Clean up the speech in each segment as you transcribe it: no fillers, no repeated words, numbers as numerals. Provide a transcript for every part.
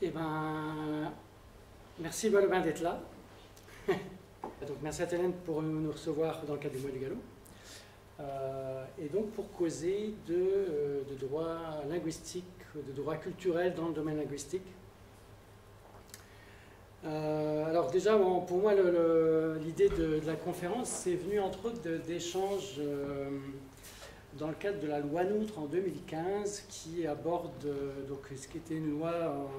Eh ben, merci Balobin d'être là. Donc, merci à Hélène pour nous recevoir dans le cadre du mois du Gallo. Et donc pour causer de droit linguistique, de droit culturel dans le domaine linguistique. Alors déjà, bon, pour moi, l'idée de la conférence, c'est venu entre autres d'échanges dans le cadre de la loi NOTRe en 2015 qui aborde donc, ce qui était une loi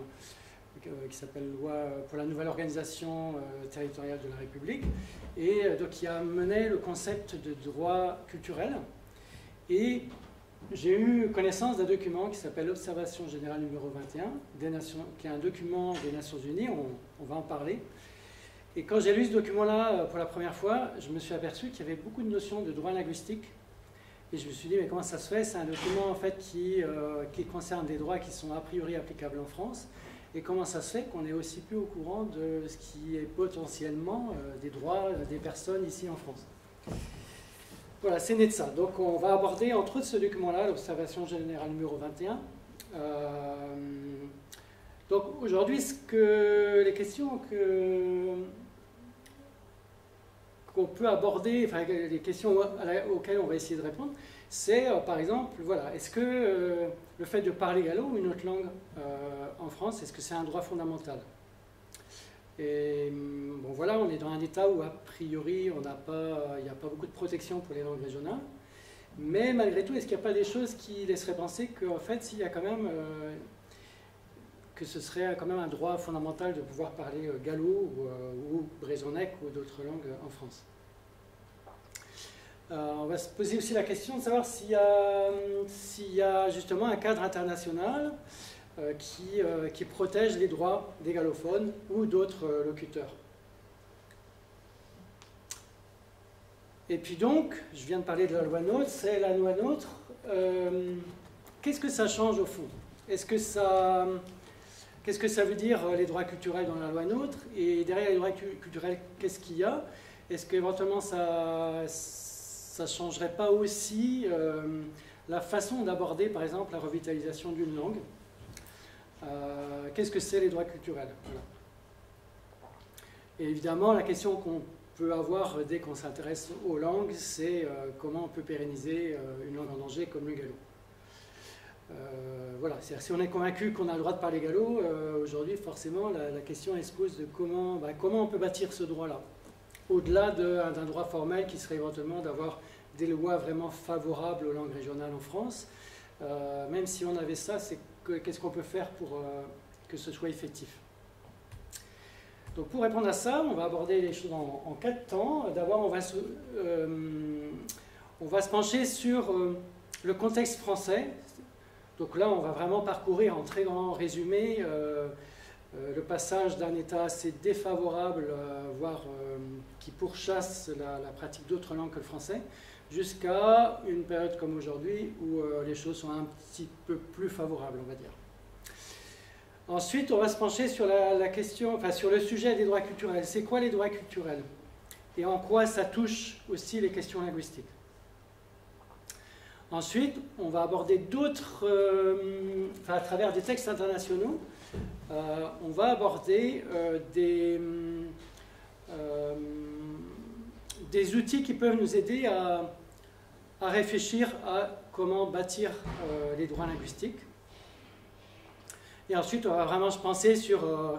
qui s'appelle Loi pour la nouvelle organisation territoriale de la République, et donc qui a mené le concept de droit culturel. Et j'ai eu connaissance d'un document qui s'appelle l'Observation générale numéro 21, qui est un document des Nations Unies, on va en parler. Et quand j'ai lu ce document-là pour la première fois, je me suis aperçu qu'il y avait beaucoup de notions de droit linguistique. Et je me suis dit, mais comment ça se fait? C'est un document en fait qui concerne des droits qui sont a priori applicables en France. Et comment ça se fait qu'on est aussi peu au courant de ce qui est potentiellement des droits des personnes ici en France? Voilà, c'est né de ça. Donc on va aborder entre autres ce document-là, l'Observation générale numéro 21. Donc aujourd'hui, les questions qu'on peut aborder, enfin les questions auxquelles on va essayer de répondre, c'est par exemple, voilà, est-ce que le fait de parler gallo ou une autre langue en France, est-ce que c'est un droit fondamental? Et bon voilà, on est dans un état où a priori il n'y a pas beaucoup de protection pour les langues régionales, mais malgré tout, est-ce qu'il n'y a pas des choses qui laisseraient penser qu'en fait, s'il y a quand même que ce serait quand même un droit fondamental de pouvoir parler gallo ou brésonnec ou d'autres langues en France? On va se poser aussi la question de savoir s'il y a justement un cadre international qui protège les droits des gallophones ou d'autres locuteurs. Et puis donc, je viens de parler de la loi NOTRe, c'est la loi NOTRe. Qu'est-ce que ça change au fond? Qu'est-ce que ça veut dire les droits culturels dans la loi NOTRe? Et derrière les droits culturels, qu'est-ce qu'il y a? Est-ce qu'éventuellement ça ne changerait pas aussi la façon d'aborder, par exemple, la revitalisation d'une langue? Qu'est-ce que c'est les droits culturels? Voilà. Et évidemment, la question qu'on peut avoir dès qu'on s'intéresse aux langues, c'est comment on peut pérenniser une langue en danger comme le gallo. Voilà, si on est convaincu qu'on a le droit de parler gallo, aujourd'hui, forcément, la question elle se pose de comment on peut bâtir ce droit-là, au-delà d'un droit formel qui serait éventuellement d'avoir des lois vraiment favorables aux langues régionales en France. Même si on avait ça, qu'est-ce qu'on peut faire pour que ce soit effectif? Donc pour répondre à ça, on va aborder les choses en 4 temps. D'abord, on va se pencher sur le contexte français. Donc là, on va vraiment parcourir en très grand résumé le passage d'un état assez défavorable, voire qui pourchasse la pratique d'autres langues que le français, jusqu'à une période comme aujourd'hui où les choses sont un petit peu plus favorables, on va dire. Ensuite, on va se pencher sur la question, enfin sur le sujet des droits culturels. C'est quoi les droits culturels? Et en quoi ça touche aussi les questions linguistiques? Ensuite, on va aborder d'autres, à travers des textes internationaux, on va aborder des outils qui peuvent nous aider à réfléchir à comment bâtir les droits linguistiques. Et ensuite, on va vraiment se pencher sur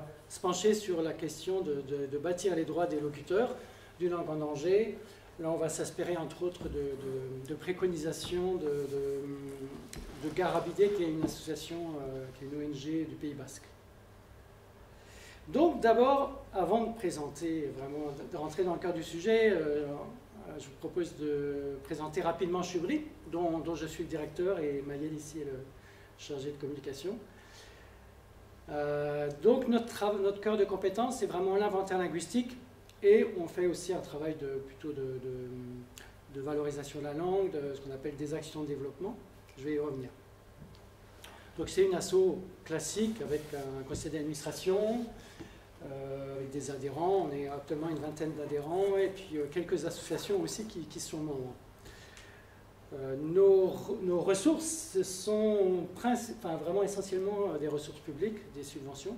la question de bâtir les droits des locuteurs d'une langue en danger. Là, on va s'inspirer entre autres de préconisations de Garabide, qui est une association, qui est une ONG du Pays Basque. Donc d'abord, avant de présenter, vraiment de rentrer dans le cœur du sujet, je vous propose de présenter rapidement Chubri, dont je suis le directeur, et Maël ici est le chargé de communication. Donc notre cœur de compétence, c'est vraiment l'inventaire linguistique, et on fait aussi un travail plutôt de valorisation de la langue, de ce qu'on appelle des actions de développement. Je vais y revenir. Donc c'est une asso classique avec un conseil d'administration, avec des adhérents. On est actuellement une vingtaine d'adhérents, et puis quelques associations aussi qui sont membres. Nos ressources sont vraiment essentiellement des ressources publiques, des subventions.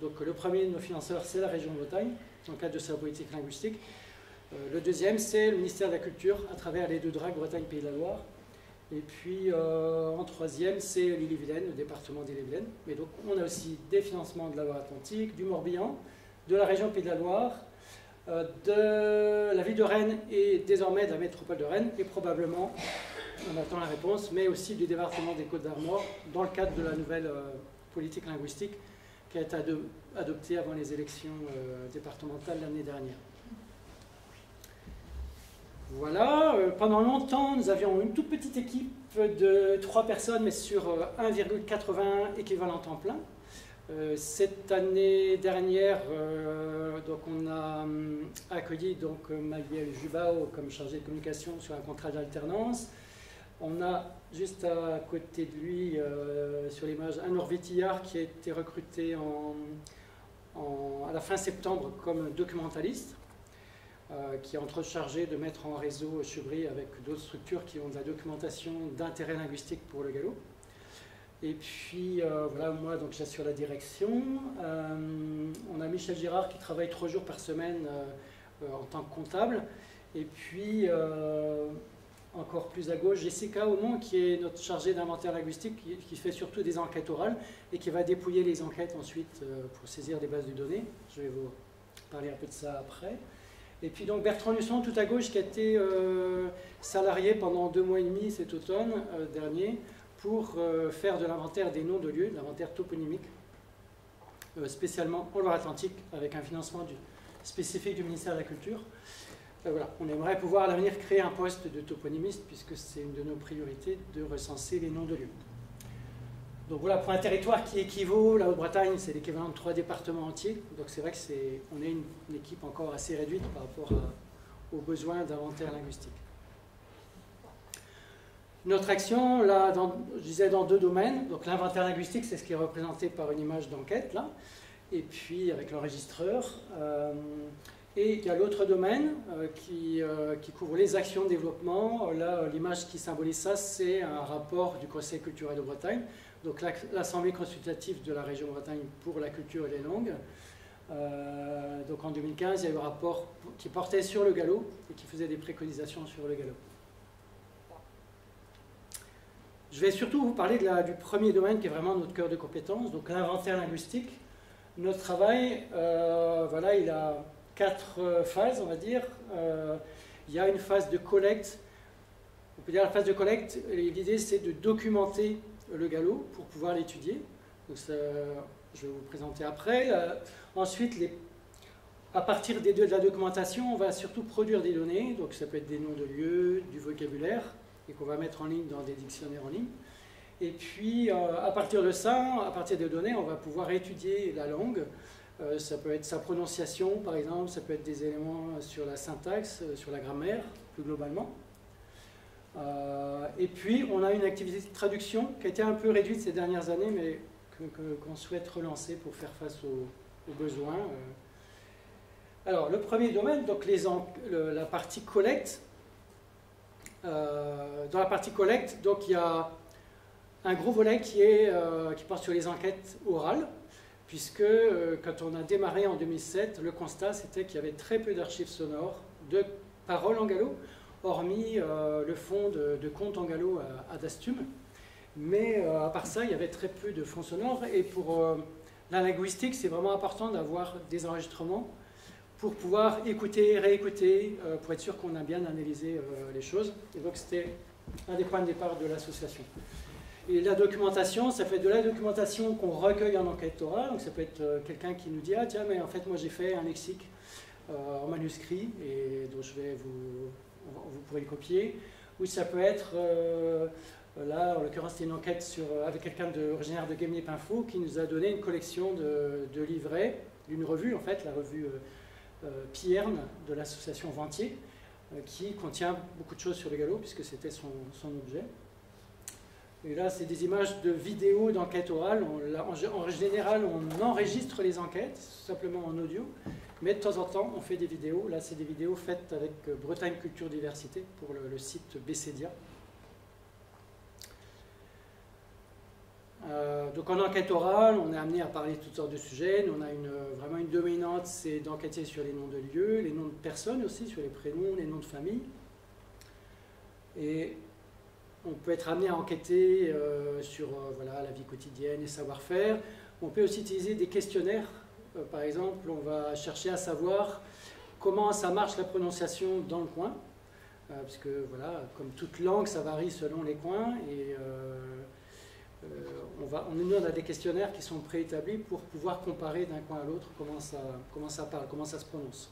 Donc le premier de nos financeurs, c'est la région Bretagne, dans le cadre de sa politique linguistique. Le deuxième, c'est le ministère de la Culture, à travers les deux DRAC, Bretagne, Pays de la Loire. Et puis en troisième, c'est l'Ille-et-Vilaine, le département d'Ille-et-Vilaine. Mais donc on a aussi des financements de la Loire-Atlantique, du Morbihan, de la région Pays de la Loire, de la ville de Rennes et désormais de la métropole de Rennes, et probablement, on attend la réponse, mais aussi du département des Côtes-d'Armor, dans le cadre de la nouvelle politique linguistique qui a été adoptée avant les élections départementales l'année dernière. Voilà, pendant longtemps, nous avions une toute petite équipe de 3 personnes, mais sur 1,80 équivalent temps plein. Cette année dernière, donc on a accueilli Maguiel Jubao comme chargé de communication sur un contrat d'alternance. On a juste à côté de lui, sur l'image, un Norvétillard qui a été recruté à la fin septembre comme documentaliste, qui est entre autres chargé de mettre en réseau Chevry avec d'autres structures qui ont de la documentation d'intérêt linguistique pour le gallo. Et puis voilà, moi donc j'assure la direction. On a Michel Girard qui travaille 3 jours par semaine en tant que comptable. Et puis encore plus à gauche, Jessica Aumont qui est notre chargée d'inventaire linguistique, qui fait surtout des enquêtes orales et qui va dépouiller les enquêtes ensuite pour saisir des bases de données. Je vais vous parler un peu de ça après. Et puis donc Bertrand Lusson, tout à gauche, qui a été salarié pendant 2 mois et demi cet automne dernier pour faire de l'inventaire des noms de lieux, de l'inventaire toponymique, spécialement en Loire-Atlantique, avec un financement spécifique du ministère de la Culture. Voilà, on aimerait pouvoir à l'avenir créer un poste de toponymiste, puisque c'est une de nos priorités de recenser les noms de lieux. Donc voilà, pour un territoire qui équivaut, la Haute-Bretagne, c'est l'équivalent de 3 départements entiers. Donc c'est vrai qu'on est une équipe encore assez réduite par rapport aux besoins d'inventaire linguistique. Notre action, là, je disais dans 2 domaines. Donc l'inventaire linguistique, c'est ce qui est représenté par une image d'enquête, là, et puis avec l'enregistreur. Et il y a l'autre domaine qui couvre les actions de développement. Là, l'image qui symbolise ça, c'est un rapport du Conseil culturel de Bretagne. Donc l'Assemblée consultative de la région Bretagne pour la culture et les langues. Donc en 2015, il y a eu un rapport qui portait sur le gallo et qui faisait des préconisations sur le gallo. Je vais surtout vous parler du premier domaine qui est vraiment notre cœur de compétence, donc l'inventaire linguistique. Notre travail, voilà, il a 4 phases, on va dire. Il y a une phase de collecte. On peut dire la phase de collecte, l'idée c'est de documenter le gallo pour pouvoir l'étudier. Donc ça, je vais vous présenter après. Ensuite, à partir de la documentation, on va surtout produire des données. Donc ça peut être des noms de lieux, du vocabulaire, et qu'on va mettre en ligne dans des dictionnaires en ligne. Et puis, à partir de ça, à partir des données, on va pouvoir étudier la langue. Ça peut être sa prononciation, par exemple, ça peut être des éléments sur la syntaxe, sur la grammaire, plus globalement. Et puis, on a une activité de traduction qui a été un peu réduite ces dernières années, mais qu'on souhaite relancer pour faire face aux besoins. Alors, le premier domaine, donc la partie collecte. Dans la partie collecte, donc, il y a un gros volet qui porte sur les enquêtes orales, puisque quand on a démarré en 2007, le constat c'était qu'il y avait très peu d'archives sonores de paroles en gallo, hormis le fonds de contes en gallo à Dastum. Mais à part ça, il y avait très peu de fonds sonores. Et pour la linguistique, c'est vraiment important d'avoir des enregistrements pour pouvoir écouter, réécouter, pour être sûr qu'on a bien analysé les choses. Et donc c'était un des points de départ de l'association. Et la documentation, ça peut être de la documentation qu'on recueille en enquête orale. Donc ça peut être quelqu'un qui nous dit « Ah tiens, mais en fait moi j'ai fait un lexique en manuscrit et donc vous pourrez le copier. » Ou ça peut être, là en l'occurrence c'était une enquête avec quelqu'un originaire de Guémené-Pinfo qui nous a donné une collection de livrets, d'une revue en fait, la revue Pierne de l'association Ventier, qui contient beaucoup de choses sur le gallo puisque c'était son objet. Et là, c'est des images de vidéos d'enquête orale. En général, on enregistre les enquêtes, simplement en audio, mais de temps en temps, on fait des vidéos. Là, c'est des vidéos faites avec Bretagne Culture Diversité pour le site BCDIA. Donc en enquête orale, on est amené à parler de toutes sortes de sujets. Nous, on a vraiment une dominante, c'est d'enquêter sur les noms de lieux, les noms de personnes aussi, sur les prénoms, les noms de famille. Et on peut être amené à enquêter sur voilà, la vie quotidienne et savoir-faire. On peut aussi utiliser des questionnaires. Par exemple, on va chercher à savoir comment ça marche la prononciation dans le coin. Parce que voilà, comme toute langue, ça varie selon les coins. Et nous, on a des questionnaires qui sont préétablis pour pouvoir comparer d'un coin à l'autre comment ça parle, comment ça se prononce.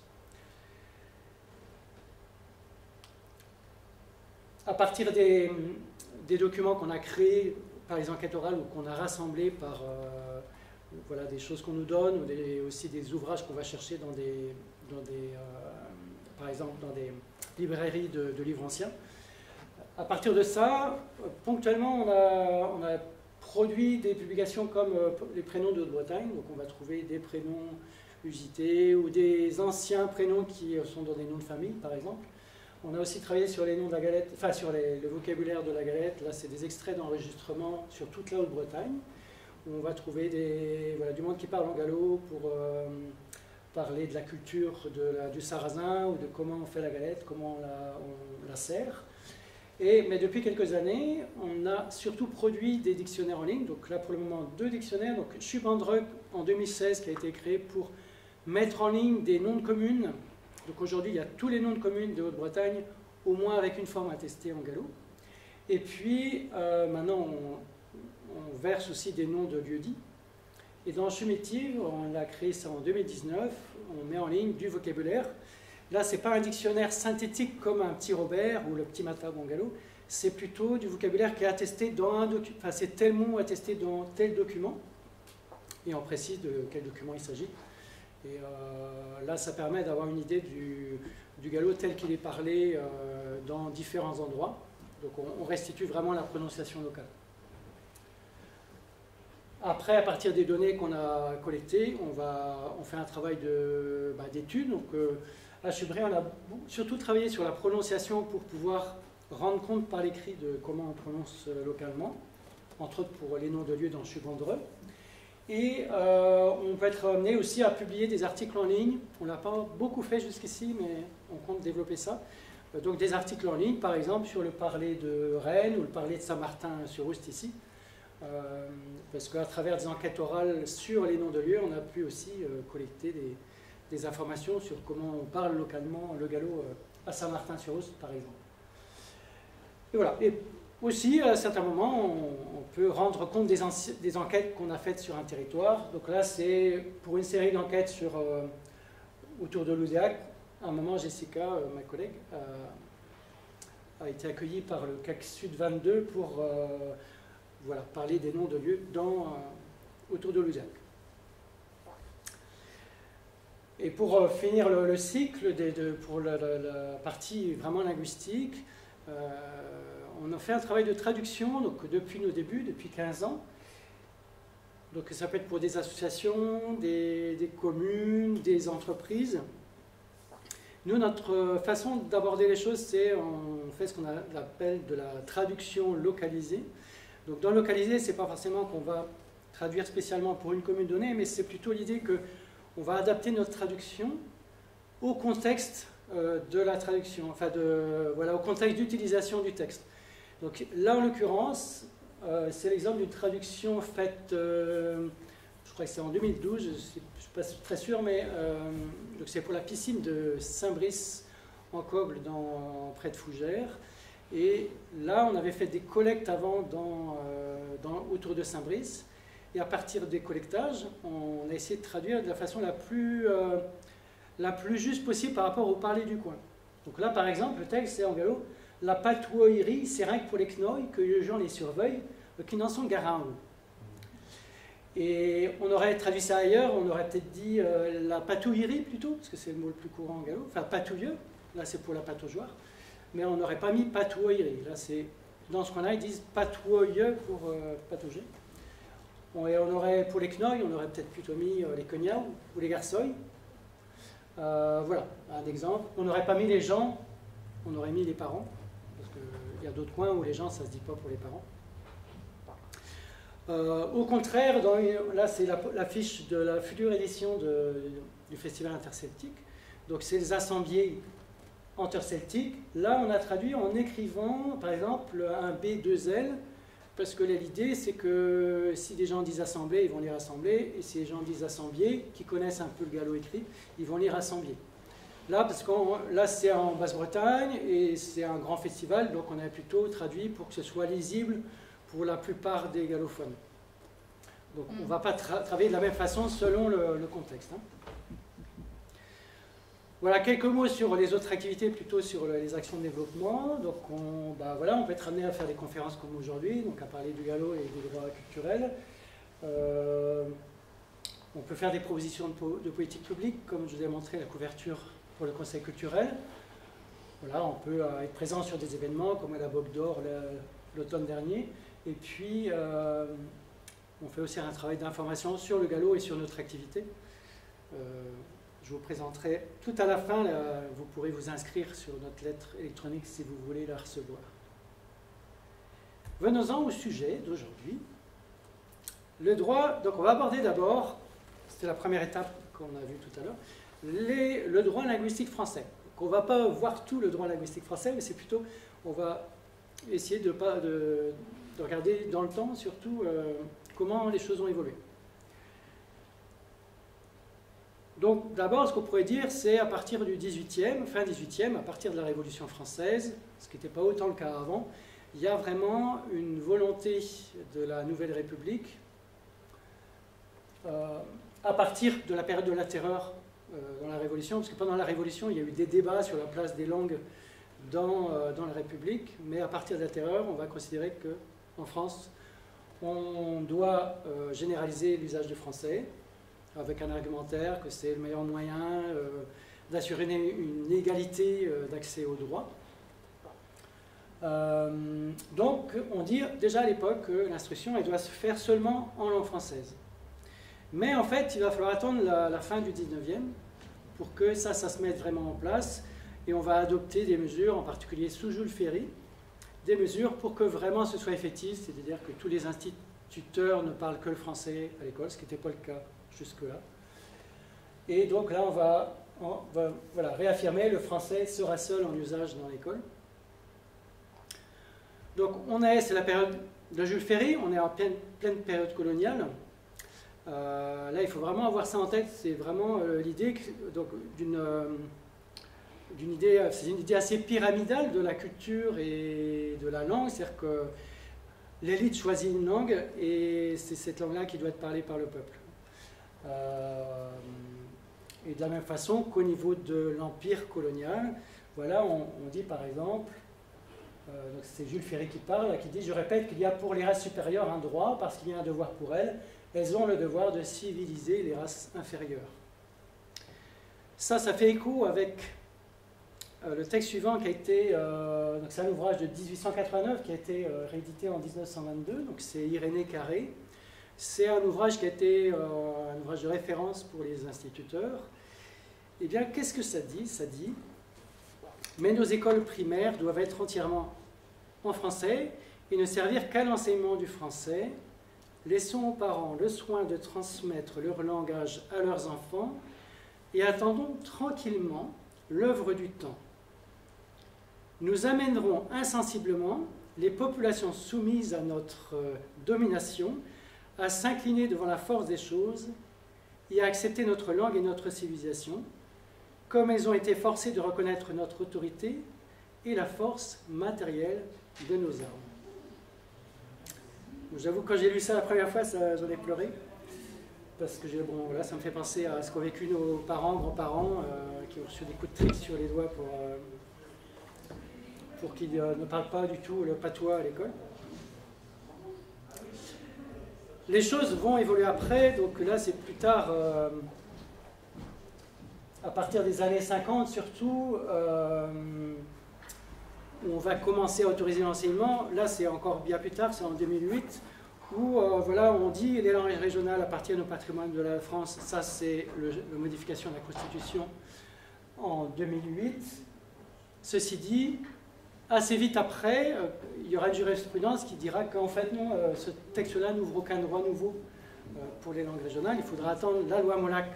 À partir des documents qu'on a créés par les enquêtes orales ou qu'on a rassemblés par voilà, des choses qu'on nous donne ou aussi des ouvrages qu'on va chercher par exemple dans des librairies de livres anciens. À partir de ça, ponctuellement, on a produit des publications comme les prénoms de Haute-Bretagne. Donc on va trouver des prénoms usités ou des anciens prénoms qui sont dans des noms de famille, par exemple. On a aussi travaillé sur les noms de la galette, enfin sur le vocabulaire de la galette. Là, c'est des extraits d'enregistrement sur toute la Haute-Bretagne. On va trouver du monde qui parle en gallo pour parler de la culture du sarrasin ou de comment on fait la galette, comment on la sert. Mais depuis quelques années, on a surtout produit des dictionnaires en ligne. Donc là, pour le moment, 2 dictionnaires. Donc Schubandrug en 2016 qui a été créé pour mettre en ligne des noms de communes. Donc aujourd'hui, il y a tous les noms de communes de Haute-Bretagne, au moins avec une forme attestée en gallo. Et puis, maintenant, on verse aussi des noms de lieux-dits. Et dans Chumétive, on a créé ça en 2019, on met en ligne du vocabulaire. Là, ce n'est pas un dictionnaire synthétique comme un petit Robert ou le petit Matab en gallo, c'est plutôt du vocabulaire qui est attesté dans un document, enfin c'est tel mot attesté dans tel document, et on précise de quel document il s'agit. Et là, ça permet d'avoir une idée du gallo tel qu'il est parlé dans différents endroits. Donc on restitue vraiment la prononciation locale. Après, à partir des données qu'on a collectées, on fait un travail d'étude. Donc à Chubray, on a surtout travaillé sur la prononciation pour pouvoir rendre compte par l'écrit de comment on prononce localement, entre autres pour les noms de lieux dans Chubandreux. Et on peut être amené aussi à publier des articles en ligne. On ne l'a pas beaucoup fait jusqu'ici, mais on compte développer ça. Donc des articles en ligne, par exemple, sur le parler de Rennes ou le parler de Saint-Martin-sur-Oust ici. Parce qu'à travers des enquêtes orales sur les noms de lieux, on a pu aussi collecter des informations sur comment on parle localement le gallo à Saint-Martin-sur-Oust, par exemple. Et voilà. Et aussi, à certains moments, on peut rendre compte des enquêtes qu'on a faites sur un territoire. Donc là, c'est pour une série d'enquêtes autour de Loudéac. À un moment, Jessica, ma collègue, a été accueillie par le CAC Sud 22 pour voilà, parler des noms de lieux autour de Loudéac. Et pour finir le cycle, pour la partie vraiment linguistique, on a fait un travail de traduction donc depuis nos débuts, depuis 15 ans. Donc ça peut être pour des associations, des communes, des entreprises. Nous, notre façon d'aborder les choses, c'est on fait ce qu'on appelle de la traduction localisée. Donc dans localisé, ce n'est pas forcément qu'on va traduire spécialement pour une commune donnée, mais c'est plutôt l'idée qu'on va adapter notre traduction au contexte de la traduction, enfin voilà, au contexte d'utilisation du texte. Donc là, en l'occurrence, c'est l'exemple d'une traduction faite, je crois que c'est en 2012, je ne suis pas très sûr, mais c'est pour la piscine de Saint-Brice en Cogle, près de Fougères. Et là, on avait fait des collectes avant autour de Saint-Brice. Et à partir des collectages, on a essayé de traduire de la façon la plus juste possible par rapport au parler du coin. Donc là, par exemple, le texte, c'est en gallo. La patouillerie, c'est rien que pour les knois que les gens les surveillent, qui n'en sont garant. Et on aurait traduit ça ailleurs, on aurait peut-être dit la patouillerie plutôt, parce que c'est le mot le plus courant en gallo. Enfin, patouilleux, là c'est pour la pataugeoire. Mais on n'aurait pas mis patouillerie. Là, c'est dans ce coin-là, ils disent patouilleux pour patauger. Et on aurait, pour les knois, on aurait peut-être plutôt mis les cognats ou les garçoilles. Voilà, un exemple. On n'aurait pas mis les gens, on aurait mis les parents. Parce qu'il y a d'autres coins où les gens, ça ne se dit pas pour les parents. Au contraire, là c'est l'affiche de la future édition du Festival interceltique. Donc c'est les assemblées interceltiques. Là on a traduit en écrivant par exemple un B2L, parce que l'idée c'est que si des gens disent assemblée, ils vont lire assemblée, et si les gens disent assemblée, qui connaissent un peu le gallo écrit, ils vont lire assemblée. Là, parce que là c'est en Basse-Bretagne et c'est un grand festival, donc on a plutôt traduit pour que ce soit lisible pour la plupart des gallophones. Donc on ne va pas travailler de la même façon selon le contexte. Hein. Voilà, quelques mots sur les autres activités, plutôt sur les actions de développement. Donc on peut être amené à faire des conférences comme aujourd'hui, donc à parler du gallo et des droits culturels. On peut faire des propositions de politique publique, comme je vous ai montré la couverture pour le conseil culturel. Voilà, on peut être présent sur des événements comme à la Bogue d'Or l'automne dernier. Et puis, on fait aussi un travail d'information sur le gallo et sur notre activité. Je vous présenterai tout à la fin, vous pourrez vous inscrire sur notre lettre électronique si vous voulez la recevoir. Venons-en au sujet d'aujourd'hui. Le droit, donc on va aborder d'abord, c'était la première étape qu'on a vue tout à l'heure, le droit linguistique français. Donc on ne va pas voir tout le droit linguistique français, mais c'est plutôt, on va essayer de regarder dans le temps surtout comment les choses ont évolué. Donc d'abord, ce qu'on pourrait dire, c'est à partir du 18e, fin 18e, à partir de la Révolution française, ce qui n'était pas autant le cas avant, il y a vraiment une volonté de la Nouvelle République, à partir de la période de la Terreur dans la Révolution, parce que pendant la Révolution, il y a eu des débats sur la place des langues dans la République, mais à partir de la Terreur, on va considérer qu'en France, on doit généraliser l'usage du français, avec un argumentaire que c'est le meilleur moyen d'assurer une égalité d'accès aux droits. Donc, on dit déjà à l'époque que l'instruction, elle doit se faire seulement en langue française. Mais en fait, il va falloir attendre la fin du 19e pour que ça se mette vraiment en place. Et on va adopter des mesures, en particulier sous Jules Ferry, des mesures pour que vraiment ce soit effectif, c'est-à-dire que tous les instituteurs ne parlent que le français à l'école, ce qui n'était pas le cas jusque-là. Et donc là, on va voilà, réaffirmer le français sera seul en usage dans l'école. Donc c'est la période de Jules Ferry, on est en pleine période coloniale. Là, il faut vraiment avoir ça en tête, c'est vraiment l'idée d'une idée assez pyramidale de la culture et de la langue, c'est-à-dire que l'élite choisit une langue et c'est cette langue-là qui doit être parlée par le peuple. Et de la même façon qu'au niveau de l'empire colonial, voilà, on dit par exemple, c'est Jules Ferry qui parle, qui dit « Je répète qu'il y a pour les races supérieures un droit, parce qu'il y a un devoir pour elles. Elles ont le devoir de civiliser les races inférieures. » Ça fait écho avec le texte suivant qui a été, c'est un ouvrage de 1889 qui a été réédité en 1922, donc c'est Irénée Carré. C'est un ouvrage qui a été un ouvrage de référence pour les instituteurs. Eh bien, qu'est-ce que ça dit? Ça dit « Mais nos écoles primaires doivent être entièrement en français et ne servir qu'à l'enseignement du français. Laissons aux parents le soin de transmettre leur langage à leurs enfants et attendons tranquillement l'œuvre du temps. Nous amènerons insensiblement les populations soumises à notre domination à s'incliner devant la force des choses et à accepter notre langue et notre civilisation, comme elles ont été forcées de reconnaître notre autorité et la force matérielle de nos armes. » J'avoue que quand j'ai lu ça la première fois, j'en ai pleuré, parce que voilà, ça me fait penser à ce qu'ont vécu nos parents, grands-parents, qui ont reçu des coups de trique sur les doigts pour qu'ils ne parlent pas du tout le patois à l'école. Les choses vont évoluer après, donc là c'est plus tard, à partir des années 50 surtout, on va commencer à autoriser l'enseignement. Là c'est encore bien plus tard, c'est en 2008, où voilà, on dit les langues régionales appartiennent au patrimoine de la France. Ça c'est la modification de la Constitution en 2008. Ceci dit, assez vite après, il y aura une jurisprudence qui dira qu'en fait, non, ce texte-là n'ouvre aucun droit nouveau pour les langues régionales. Il faudra attendre la loi Molac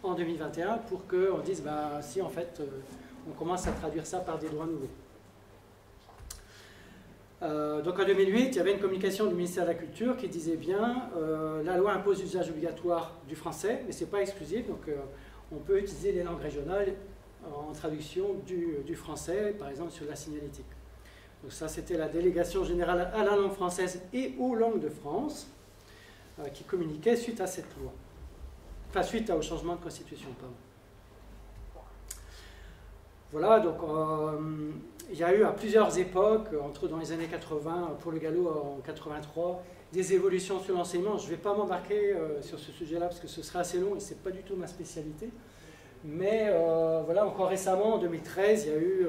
en 2021 pour qu'on dise, bah, si en fait, on commence à traduire ça par des droits nouveaux. Donc en 2008, il y avait une communication du ministère de la Culture qui disait bien la loi impose l'usage obligatoire du français, mais ce n'est pas exclusif, donc on peut utiliser les langues régionales en traduction du français, par exemple sur la signalétique. Donc ça, c'était la délégation générale à la langue française et aux langues de France qui communiquait suite à cette loi. Enfin, suite au changement de constitution, pardon. Voilà, donc il y a eu à plusieurs époques, entre dans les années 80, pour le gallo en 83, des évolutions sur l'enseignement. Je ne vais pas m'embarquer sur ce sujet-là parce que ce serait assez long et ce n'est pas du tout ma spécialité. Mais voilà, encore récemment, en 2013, il y a eu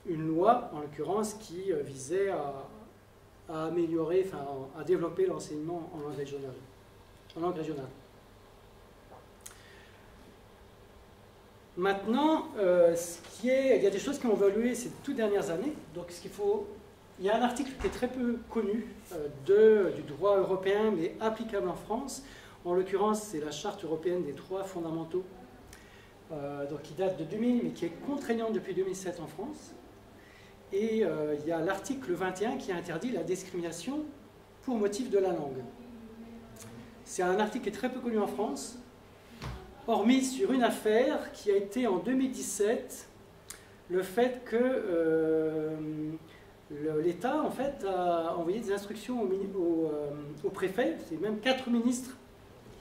une loi, en l'occurrence, qui visait à améliorer, enfin, à développer l'enseignement en langue régionale. Maintenant, il y a des choses qui ont évolué ces toutes dernières années. Donc, il y a un article qui est très peu connu du droit européen, mais applicable en France. En l'occurrence, c'est la Charte européenne des droits fondamentaux, donc qui date de 2000, mais qui est contraignante depuis 2007 en France. Et il y a l'article 21 qui interdit la discrimination pour motif de la langue. C'est un article qui est très peu connu en France, hormis sur une affaire qui a été en 2017, le fait que l'État en fait, a envoyé des instructions au préfet, c'est même 4 ministres,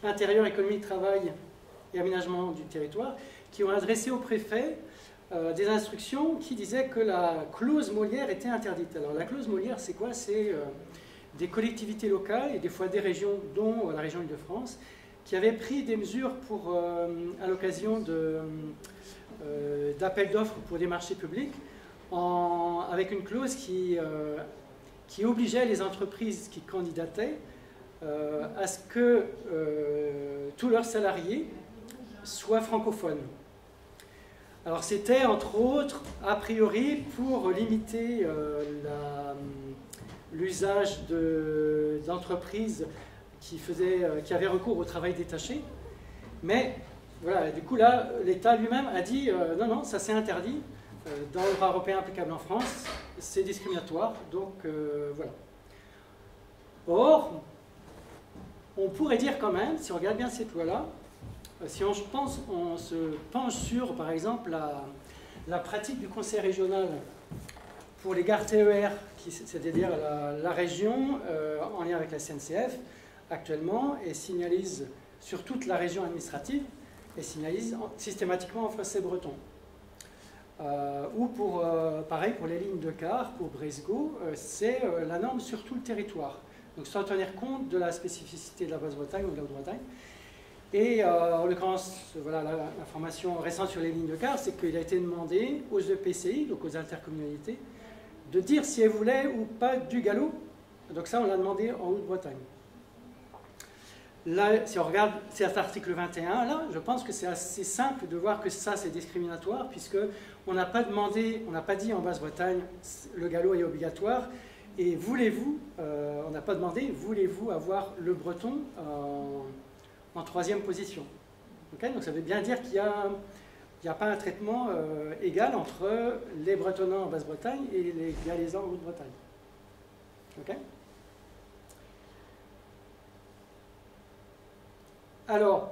Intérieur, Économie, Travail et Aménagement du territoire, qui ont adressé au préfet des instructions qui disaient que la clause Molière était interdite. Alors la clause Molière, c'est quoi? C'est des collectivités locales et des fois des régions, dont la région Île-de-France, qui avaient pris des mesures à l'occasion d'appels d'offres pour des marchés publics, avec une clause qui obligeait les entreprises qui candidataient à ce que tous leurs salariés soient francophones. Alors c'était entre autres, a priori, pour limiter l'usage d'entreprises qui avaient recours au travail détaché. Mais voilà, du coup là, l'État lui-même a dit non, non, ça c'est interdit. Dans le droit européen applicable en France, c'est discriminatoire. Donc voilà. Or, on pourrait dire quand même, si on regarde bien cette loi-là, si on se penche sur, par exemple, la pratique du conseil régional pour les gares TER, c'est-à-dire la région, en lien avec la SNCF, actuellement, et signalise sur toute la région administrative, et signalise systématiquement en français breton. Ou pareil pour les lignes de car, pour Bresgo, c'est la norme sur tout le territoire. Donc sans tenir compte de la spécificité de la Basse-Bretagne ou de la Haute-Bretagne. Et en l'occurrence, voilà, l'information récente sur les lignes de car, c'est qu'il a été demandé aux EPCI, donc aux intercommunalités, de dire si elles voulaient ou pas du galop. Donc ça, on l'a demandé en Haute-Bretagne. Là, si on regarde cet article 21, là, je pense que c'est assez simple de voir que ça, c'est discriminatoire, puisque on n'a pas demandé, on n'a pas dit en Basse-Bretagne, le galop est obligatoire, et voulez-vous, on n'a pas demandé, voulez-vous avoir le breton en troisième position. Okay, donc ça veut bien dire qu'il n'y a pas un traitement égal entre les Bretonnants en Basse-Bretagne et les Galaisans en Haute-Bretagne. Okay. Alors,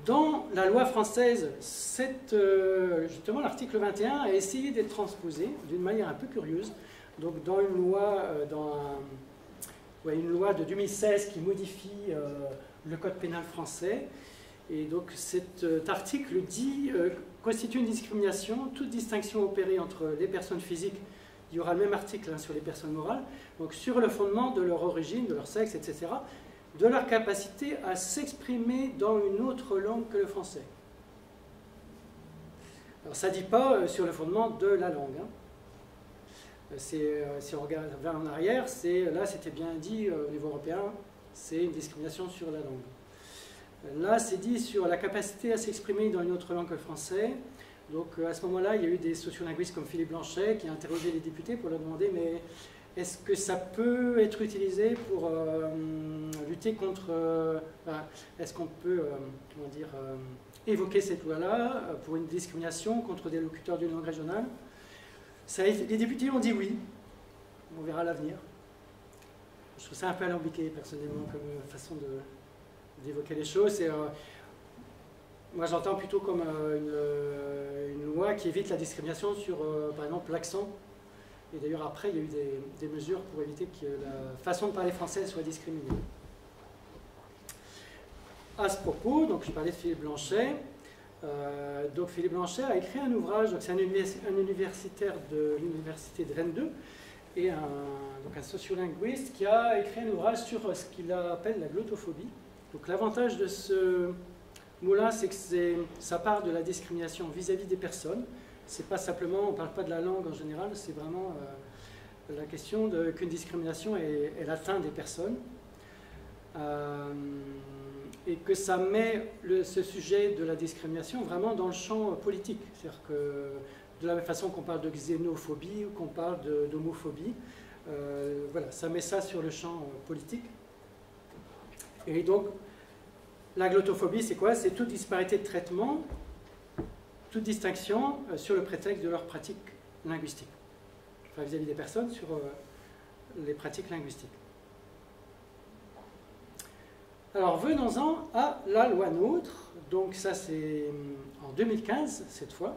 dans la loi française, justement l'article 21 a essayé d'être transposé d'une manière un peu curieuse. Donc dans une loi, une loi de 2016 qui modifie le code pénal français. Et donc cet article dit constitue une discrimination, toute distinction opérée entre les personnes physiques, il y aura le même article sur les personnes morales, donc sur le fondement de leur origine, de leur sexe, etc., de leur capacité à s'exprimer dans une autre langue que le français. Alors ça ne dit pas sur le fondement de la langue. Hein. Si on regarde vers en arrière, là c'était bien dit au niveau européen, c'est une discrimination sur la langue. Là c'est dit sur la capacité à s'exprimer dans une autre langue que le français, Donc à ce moment-là, il y a eu des sociolinguistes comme Philippe Blanchet qui a interrogé les députés pour leur demander mais est-ce que ça peut être utilisé pour lutter contre... est-ce qu'on peut comment dire, évoquer cette loi-là pour une discrimination contre des locuteurs d'une langue régionale? Les députés ont dit oui. On verra l'avenir. Je trouve ça un peu alambiqué, personnellement, comme façon d'évoquer les choses. Moi, j'entends plutôt comme une loi qui évite la discrimination sur, par exemple, l'accent. Et d'ailleurs, après, il y a eu des mesures pour éviter que la façon de parler français soit discriminée. À ce propos, donc, je parlais de Philippe Blanchet. Donc, Philippe Blanchet a écrit un ouvrage, c'est un universitaire de l'université de Rennes 2, et un sociolinguiste qui a écrit un ouvrage sur ce qu'il appelle la glottophobie. Donc, l'avantage de ce mot-là, c'est que ça part de la discrimination vis-à-vis des personnes. C'est pas simplement, on ne parle pas de la langue en général, c'est vraiment la question qu'une discrimination elle atteint des personnes. Et que ça met ce sujet de la discrimination vraiment dans le champ politique. C'est-à-dire que de la même façon qu'on parle de xénophobie ou qu'on parle d'homophobie, voilà, ça met ça sur le champ politique. Et donc, la glottophobie, c'est quoi? C'est toute disparité de traitement, toute distinction sur le prétexte de leur pratique linguistique. Enfin, vis-à-vis des personnes sur les pratiques linguistiques. Alors, venons-en à la loi NOTRe. Donc, ça, c'est en 2015, cette fois.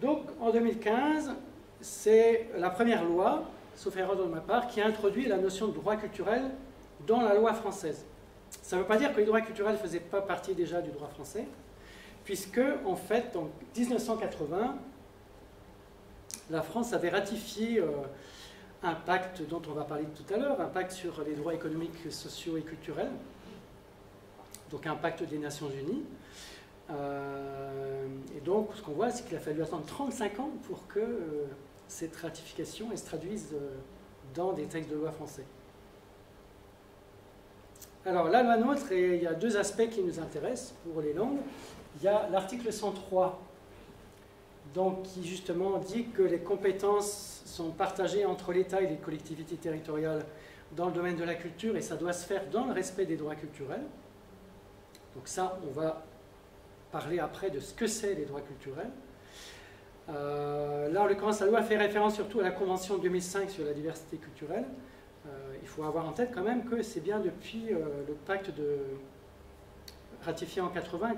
Donc, en 2015, c'est la première loi, sauf erreur de ma part, qui a introduit la notion de droit culturel dans la loi française. Ça ne veut pas dire que les droits culturels ne faisaient pas partie déjà du droit français, puisque, en fait, en 1980, la France avait ratifié un pacte dont on va parler tout à l'heure, un pacte sur les droits économiques, sociaux et culturels, donc un pacte des Nations Unies. Et donc, ce qu'on voit, c'est qu'il a fallu attendre 35 ans pour que cette ratification se traduise dans des textes de loi français. Alors, la loi NOTRe, il y a deux aspects qui nous intéressent pour les langues. Il y a l'article 103, donc, qui justement dit que les compétences sont partagées entre l'État et les collectivités territoriales dans le domaine de la culture, et ça doit se faire dans le respect des droits culturels. Donc ça, on va parler après de ce que c'est les droits culturels. Là, en l'occurrence, la loi fait référence surtout à la Convention 2005 sur la diversité culturelle. Il faut avoir en tête quand même que c'est bien depuis le pacte ratifié en 80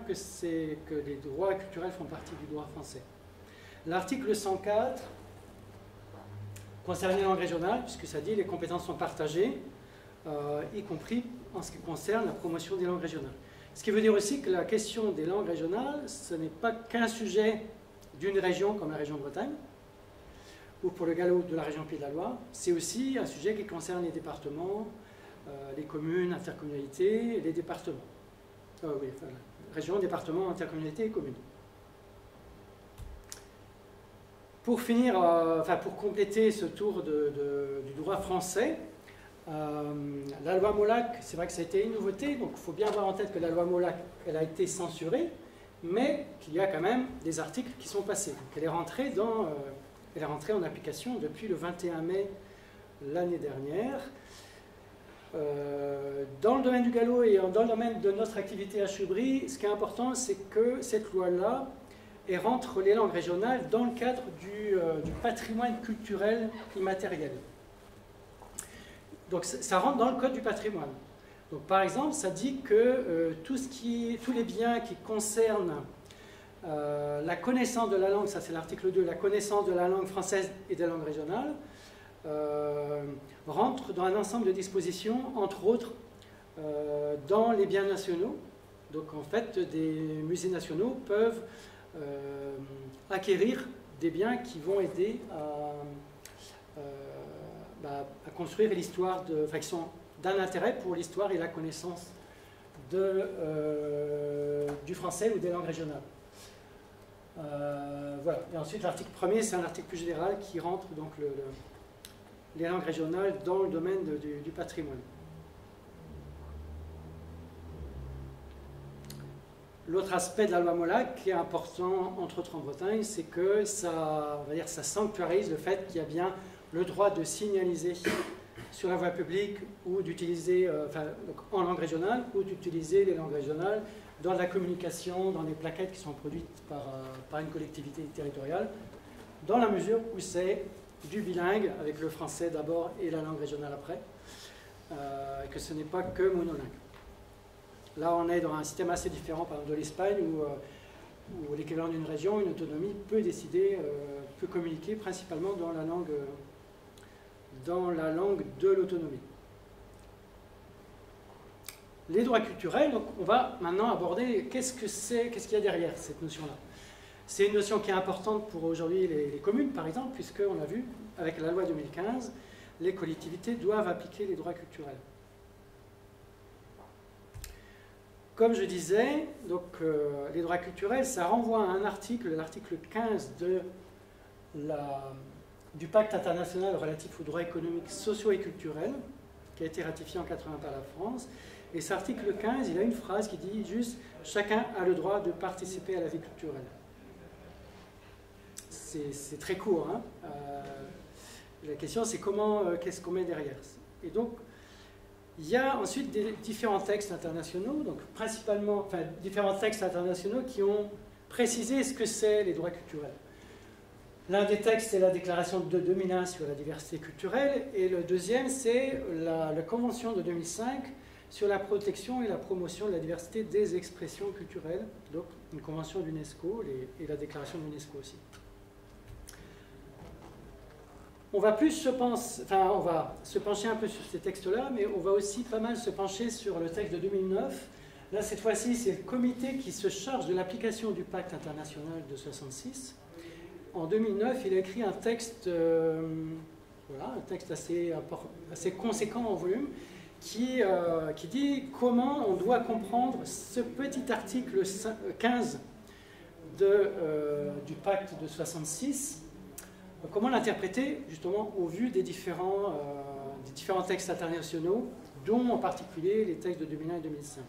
que les droits culturels font partie du droit français. L'article 104 concerne les langues régionales, puisque ça dit les compétences sont partagées, y compris en ce qui concerne la promotion des langues régionales. Ce qui veut dire aussi que la question des langues régionales, ce n'est pas qu'un sujet d'une région comme la région Bretagne, ou pour le gallo de la région Pays de la Loire, c'est aussi un sujet qui concerne les départements, les communes, intercommunalités, les départements. Oui, enfin, région, département, intercommunalité et communes. Pour finir, pour compléter ce tour du droit français, la loi Molac, c'est vrai que ça a été une nouveauté, donc il faut bien avoir en tête que la loi Molac, elle a été censurée, mais qu'il y a quand même des articles qui sont passés. Donc elle est rentrée en application depuis le 21 mai l'année dernière. Dans le domaine du gallo et dans le domaine de notre activité à Chubry, ce qui est important, c'est que cette loi-là, elle rentre les langues régionales dans le cadre du patrimoine culturel immatériel. Donc ça rentre dans le code du patrimoine. Donc par exemple, ça dit que tous les biens qui concernent la connaissance de la langue, ça c'est l'article 2, la connaissance de la langue française et des langues régionales, rentrent dans un ensemble de dispositions, entre autres dans les biens nationaux. Donc en fait, des musées nationaux peuvent acquérir des biens qui vont aider à construire l'histoire, qui sont d'un intérêt pour l'histoire et la connaissance du français ou des langues régionales. Voilà. Et ensuite, l'article 1er, c'est un article plus général qui rentre donc les langues régionales dans le domaine du patrimoine. l'autre aspect de la loi Molac qui est important, entre autres en Bretagne, c'est que ça, on va dire, ça sanctuarise le fait qu'il y a bien le droit de signaliser sur la voie publique ou d'utiliser, en langue régionale, ou d'utiliser les langues régionales dans la communication, dans les plaquettes qui sont produites par une collectivité territoriale, dans la mesure où c'est du bilingue, avec le français d'abord et la langue régionale après, et que ce n'est pas que monolingue. Là, on est dans un système assez différent, par exemple, de l'Espagne, où l'équivalent d'une région, une autonomie, peut décider, peut communiquer principalement dans la langue de l'autonomie. Les droits culturels, donc on va maintenant aborder qu'est-ce qu'il y a derrière cette notion-là. C'est une notion qui est importante pour aujourd'hui les communes, par exemple, puisqu'on a vu, avec la loi 2015, les collectivités doivent appliquer les droits culturels. Comme je disais, donc, les droits culturels, ça renvoie à un article, l'article 15 du pacte international relatif aux droits économiques, sociaux et culturels, qui a été ratifié en 1980 par la France. Et cet article 15, il a une phrase qui dit juste « Chacun a le droit de participer à la vie culturelle ». C'est très court. Hein. La question, c'est qu'est-ce qu'on met derrière. Et donc, il y a ensuite différents textes internationaux, donc principalement, différents textes internationaux qui ont précisé ce que c'est les droits culturels. L'un des textes, c'est la déclaration de 2001 sur la diversité culturelle, et le deuxième, c'est la convention de 2005 sur la protection et la promotion de la diversité des expressions culturelles, donc une convention de l'UNESCO et la déclaration de l'UNESCO aussi. On va on va se pencher un peu sur ces textes-là, mais on va aussi pas mal se pencher sur le texte de 2009. Là, cette fois-ci, c'est le comité qui se charge de l'application du pacte international de 1966. En 2009, il a écrit un texte, un texte assez conséquent en volume, qui dit comment on doit comprendre ce petit article 15 du pacte de 1966. Comment l'interpréter, justement, au vu des différents textes internationaux, dont en particulier les textes de 2001 et 2005.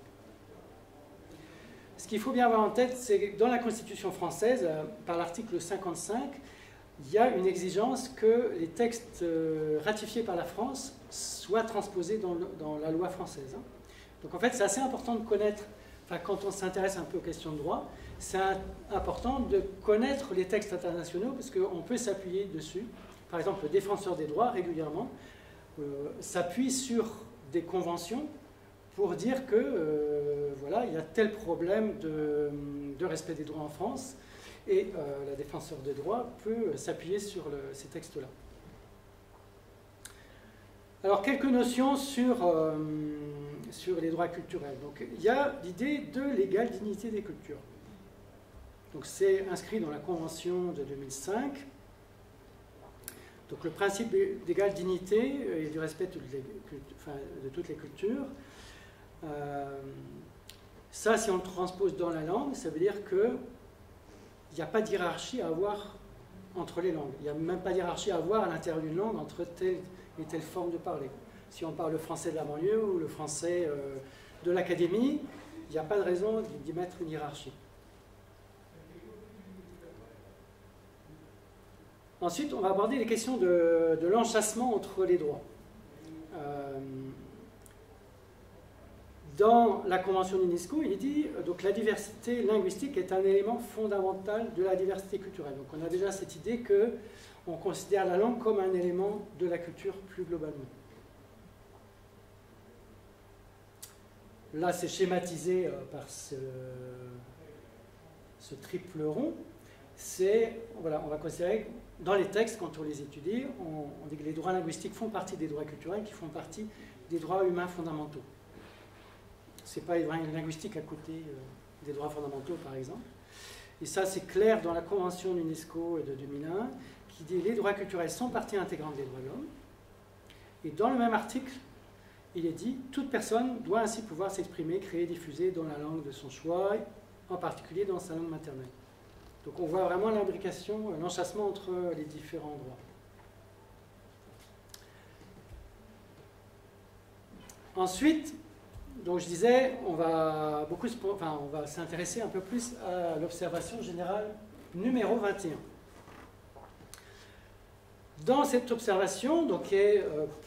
Ce qu'il faut bien avoir en tête, c'est que dans la Constitution française, par l'article 55, il y a une exigence que les textes ratifiés par la France soient transposés dans la loi française. Donc en fait, c'est assez important de connaître, quand on s'intéresse un peu aux questions de droit, c'est important de connaître les textes internationaux parce qu'on peut s'appuyer dessus. Par exemple, le défenseur des droits, régulièrement, s'appuie sur des conventions pour dire que voilà, il y a tel problème de respect des droits en France, et la défenseur des droits peut s'appuyer sur ces textes-là. Alors, quelques notions sur les droits culturels. Donc, il y a l'idée de l'égale dignité des cultures. Donc, c'est inscrit dans la Convention de 2005. Donc, le principe d'égale dignité et du respect de toutes les cultures. Ça, si on le transpose dans la langue, ça veut dire qu'il n'y a pas de hiérarchie à avoir entre les langues. Il n'y a même pas de hiérarchie à avoir à l'intérieur d'une langue entre telle et telle forme de parler. Si on parle le français de la banlieue ou le français de l'académie, il n'y a pas de raison d'y mettre une hiérarchie. Ensuite, on va aborder les questions de l'enchâssement entre les droits. Dans la Convention de l'UNESCO, il dit donc la diversité linguistique est un élément fondamental de la diversité culturelle. Donc on a déjà cette idée qu'on considère la langue comme un élément de la culture plus globalement. Là, c'est schématisé par ce triple rond. Voilà, on va considérer que dans les textes, quand on les étudie, on dit que les droits linguistiques font partie des droits culturels qui font partie des droits humains fondamentaux. Ce n'est pas les droits linguistiques à côté des droits fondamentaux, par exemple. Et ça, c'est clair dans la Convention de l'UNESCO de 2001, qui dit que les droits culturels sont partie intégrante des droits de l'homme. Et dans le même article, il est dit « Toute personne doit ainsi pouvoir s'exprimer, créer, diffuser dans la langue de son choix, en particulier dans sa langue maternelle. » Donc on voit vraiment l'imbrication, l'enchâssement entre les différents droits. Ensuite, donc je disais, on va s'intéresser un peu plus à l'observation générale numéro 21. Dans cette observation, donc,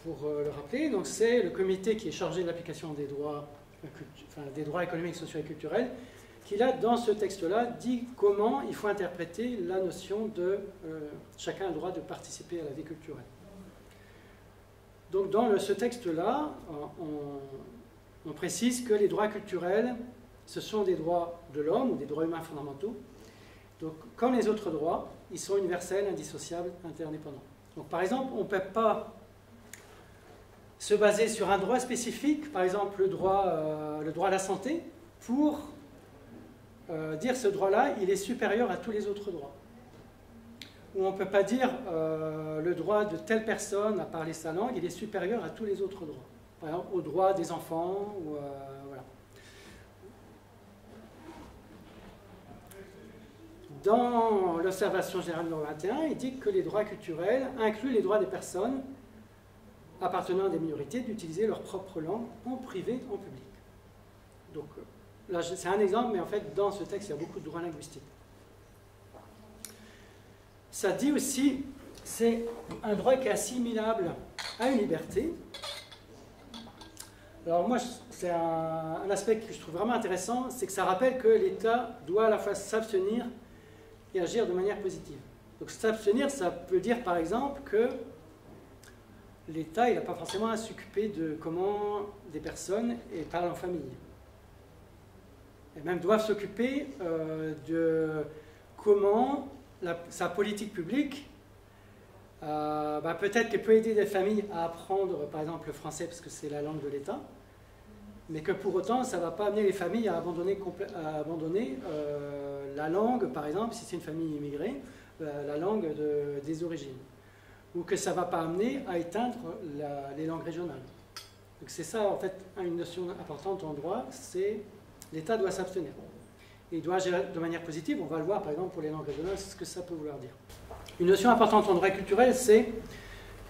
pour le rappeler, c'est le comité qui est chargé de l'application des droits économiques, sociaux et culturels, qui là, dans ce texte-là, dit comment il faut interpréter la notion de chacun a le droit de participer à la vie culturelle. Donc dans ce texte-là, on précise que les droits culturels, ce sont des droits de l'homme ou des droits humains fondamentaux. Donc comme les autres droits, ils sont universels, indissociables, interdépendants. Donc par exemple, on ne peut pas se baser sur un droit spécifique, par exemple le droit à la santé, pour dire ce droit-là, il est supérieur à tous les autres droits. Ou on ne peut pas dire le droit de telle personne à parler sa langue, il est supérieur à tous les autres droits. Par exemple, au droit des enfants, ou voilà. Dans l'observation générale numéro 21, il dit que les droits culturels incluent les droits des personnes appartenant à des minorités d'utiliser leur propre langue en privé, en public. Donc là, c'est un exemple, mais en fait, dans ce texte, il y a beaucoup de droits linguistiques. Ça dit aussi, c'est un droit qui est assimilable à une liberté. Alors moi, c'est un aspect que je trouve vraiment intéressant, c'est que ça rappelle que l'État doit à la fois s'abstenir et agir de manière positive. Donc s'abstenir, ça peut dire par exemple que l'État, il n'a pas forcément à s'occuper de comment des personnes parlent en famille. Et même doivent s'occuper de comment sa politique publique, peut-être qu'elle peut aider des familles à apprendre, par exemple, le français, parce que c'est la langue de l'État, mais que pour autant, ça ne va pas amener les familles à abandonner la langue, par exemple, si c'est une famille immigrée, la langue des origines. Ou que ça ne va pas amener à éteindre les langues régionales. Donc c'est ça, en fait, une notion importante en droit, c'est l'État doit s'abstenir. Il doit agir de manière positive, on va le voir par exemple pour les langues régionales, ce que ça peut vouloir dire. Une notion importante en droit culturel, c'est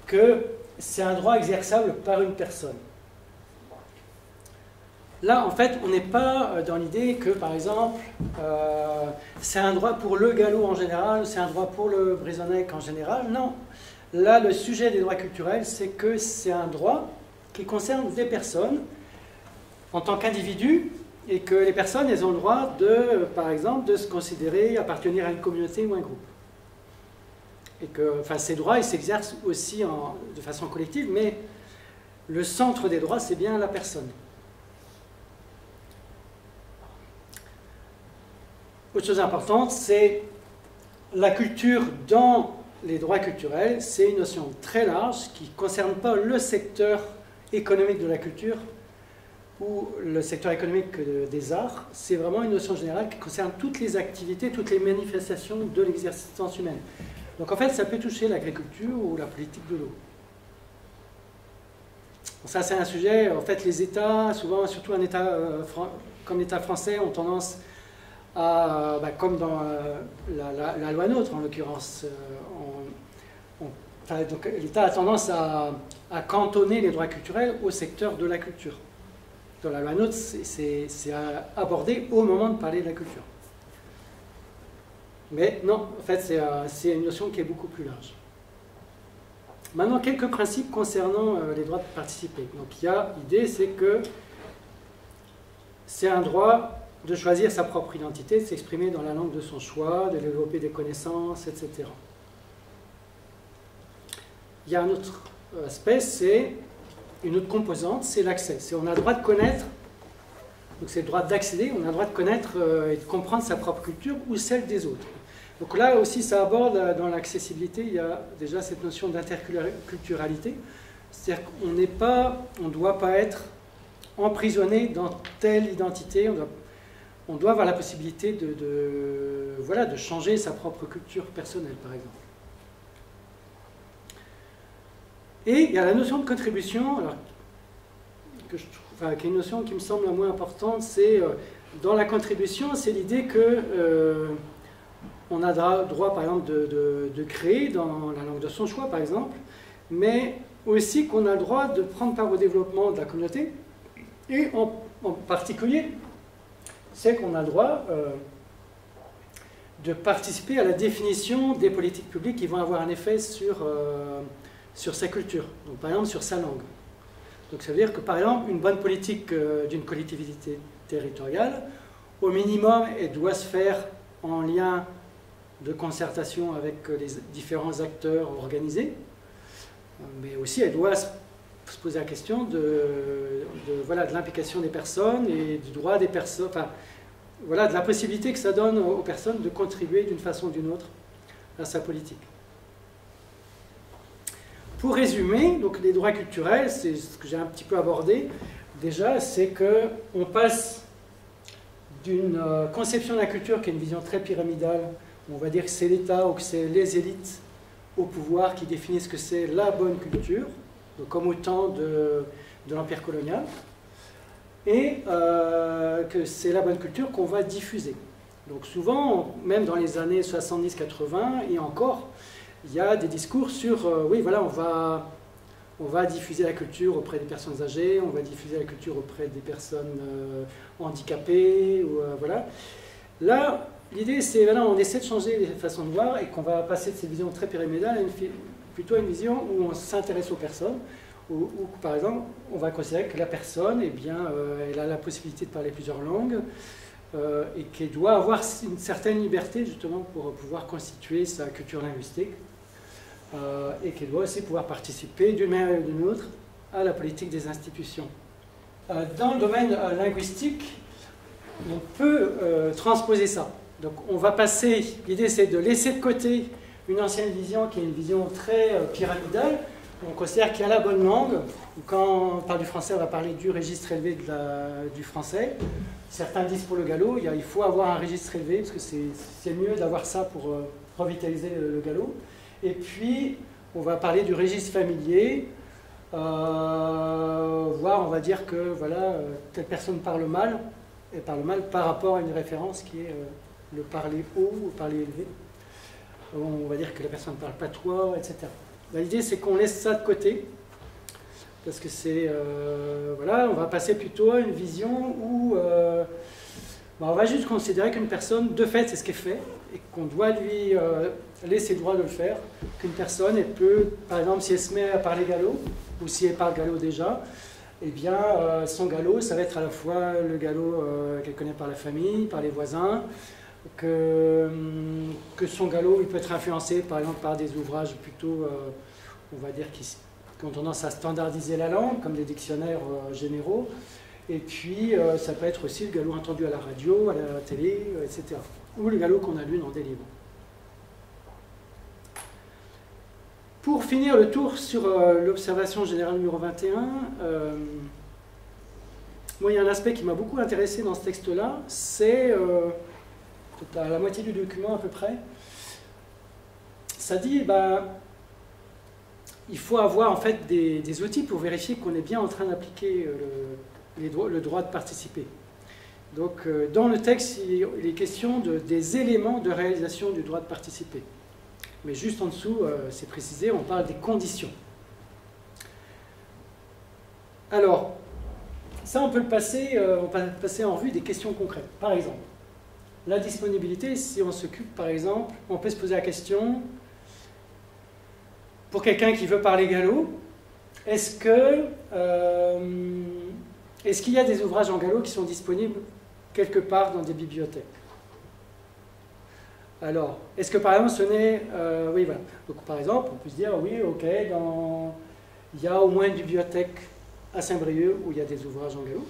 que c'est un droit exerçable par une personne. Là, en fait, on n'est pas dans l'idée que, par exemple, c'est un droit pour le gallo en général, c'est un droit pour le brisonnec en général. Non. Là, le sujet des droits culturels, c'est que c'est un droit qui concerne des personnes en tant qu'individus, et que les personnes, elles ont le droit de, par exemple, de se considérer appartenir à une communauté ou un groupe. Et que, enfin, ces droits, ils s'exercent aussi de façon collective, mais le centre des droits, c'est bien la personne. Autre chose importante, c'est la culture dans les droits culturels. C'est une notion très large qui ne concerne pas le secteur économique de la culture, ou le secteur économique des arts, c'est vraiment une notion générale qui concerne toutes les activités, toutes les manifestations de l'existence humaine. Donc en fait, ça peut toucher l'agriculture ou la politique de l'eau. Ça, c'est un sujet, en fait, les États, souvent, surtout un État comme l'État français, ont tendance à, comme dans la loi NOTRe en l'occurrence, l'État a tendance à cantonner les droits culturels au secteur de la culture. Dans la loi NOTRe, c'est abordé au moment de parler de la culture. Mais non, en fait, c'est une notion qui est beaucoup plus large. Maintenant, quelques principes concernant les droits de participer. Donc, l'idée, c'est que c'est un droit de choisir sa propre identité, de s'exprimer dans la langue de son choix, de développer des connaissances, etc. Il y a un autre aspect, c'est une autre composante, c'est l'accès. On a le droit de connaître, donc c'est le droit d'accéder, on a le droit de connaître et de comprendre sa propre culture ou celle des autres. Donc là aussi, ça aborde dans l'accessibilité, il y a déjà cette notion d'interculturalité, c'est-à-dire qu'on ne doit pas être emprisonné dans telle identité, on doit avoir la possibilité de changer sa propre culture personnelle, par exemple. Et il y a la notion de contribution, alors, qui est une notion qui me semble la moins importante, c'est dans la contribution, c'est l'idée que on a droit, par exemple, de créer dans la langue de son choix, par exemple, mais aussi qu'on a le droit de prendre part au développement de la communauté Et en particulier, c'est qu'on a le droit de participer à la définition des politiques publiques qui vont avoir un effet sur sa culture, donc par exemple sur sa langue. Donc ça veut dire que par exemple, une bonne politique d'une collectivité territoriale, au minimum, elle doit se faire en lien de concertation avec les différents acteurs organisés, mais aussi elle doit se poser la question de l'implication des personnes et du droit des personnes, enfin, voilà, de la possibilité que ça donne aux personnes de contribuer d'une façon ou d'une autre à sa politique. Pour résumer, donc les droits culturels, c'est ce que j'ai un petit peu abordé déjà, c'est qu'on passe d'une conception de la culture qui est une vision très pyramidale, où on va dire que c'est l'État ou que c'est les élites au pouvoir qui définissent ce que c'est la bonne culture, donc comme au temps de l'Empire colonial, et que c'est la bonne culture qu'on va diffuser. Donc souvent, même dans les années 70-80 et encore, il y a des discours sur, oui voilà, on va diffuser la culture auprès des personnes âgées, on va diffuser la culture auprès des personnes handicapées, ou, voilà. Là, l'idée c'est, voilà, on essaie de changer les façons de voir et qu'on va passer de cette vision très pyramidale à plutôt une vision où on s'intéresse aux personnes, où, par exemple, on va considérer que la personne, eh bien, elle a la possibilité de parler plusieurs langues, et qu'elle doit avoir une certaine liberté justement pour pouvoir constituer sa culture linguistique, et qu'elle doit aussi pouvoir participer d'une manière ou d'une autre à la politique des institutions. Dans le domaine linguistique, on peut transposer ça. Donc on va passer, l'idée c'est de laisser de côté une ancienne vision qui est une vision très pyramidale. On considère qu'il y a la bonne langue. Quand on parle du français, on va parler du registre élevé du français. Certains disent pour le gallo, il faut avoir un registre élevé, parce que c'est mieux d'avoir ça pour revitaliser le gallo. Et puis, on va parler du registre familier, voire on va dire que voilà, telle personne parle mal, et parle mal par rapport à une référence qui est le parler haut ou parler élevé. On va dire que la personne ne parle pas toi, etc. L'idée, c'est qu'on laisse ça de côté, parce que c'est, voilà, on va passer plutôt à une vision où on va juste considérer qu'une personne, de fait, c'est ce qu'elle fait, et qu'on doit lui laisser le droit de le faire, qu'une personne, elle peut, par exemple, si elle se met à parler gallo, ou si elle parle gallo déjà, eh bien, son gallo, ça va être à la fois le gallo qu'elle connaît par la famille, par les voisins, que son gallo, il peut être influencé, par exemple, par des ouvrages plutôt, on va dire, qui ont tendance à standardiser la langue, comme des dictionnaires généraux. Et puis, ça peut être aussi le gallo entendu à la radio, à la télé, etc. Ou le gallo qu'on a lu dans des livres. Pour finir le tour sur l'observation générale numéro 21, moi, il y a un aspect qui m'a beaucoup intéressé dans ce texte-là, c'est, à la moitié du document à peu près, ça dit, il faut avoir en fait des outils pour vérifier qu'on est bien en train d'appliquer le droit de participer. Donc, dans le texte, il est question des éléments de réalisation du droit de participer. Mais juste en dessous, c'est précisé, on parle des conditions. Alors, ça, on peut passer en revue des questions concrètes. Par exemple, la disponibilité, si on s'occupe, par exemple, on peut se poser la question, pour quelqu'un qui veut parler gallo, est-ce qu'il y a des ouvrages en gallo qui sont disponibles quelque part dans des bibliothèques? Alors, est-ce que par exemple ce n'est... oui, voilà. Donc par exemple, on peut se dire, oui, ok, il y a au moins une bibliothèque à Saint-Brieuc où il y a des ouvrages en gallo.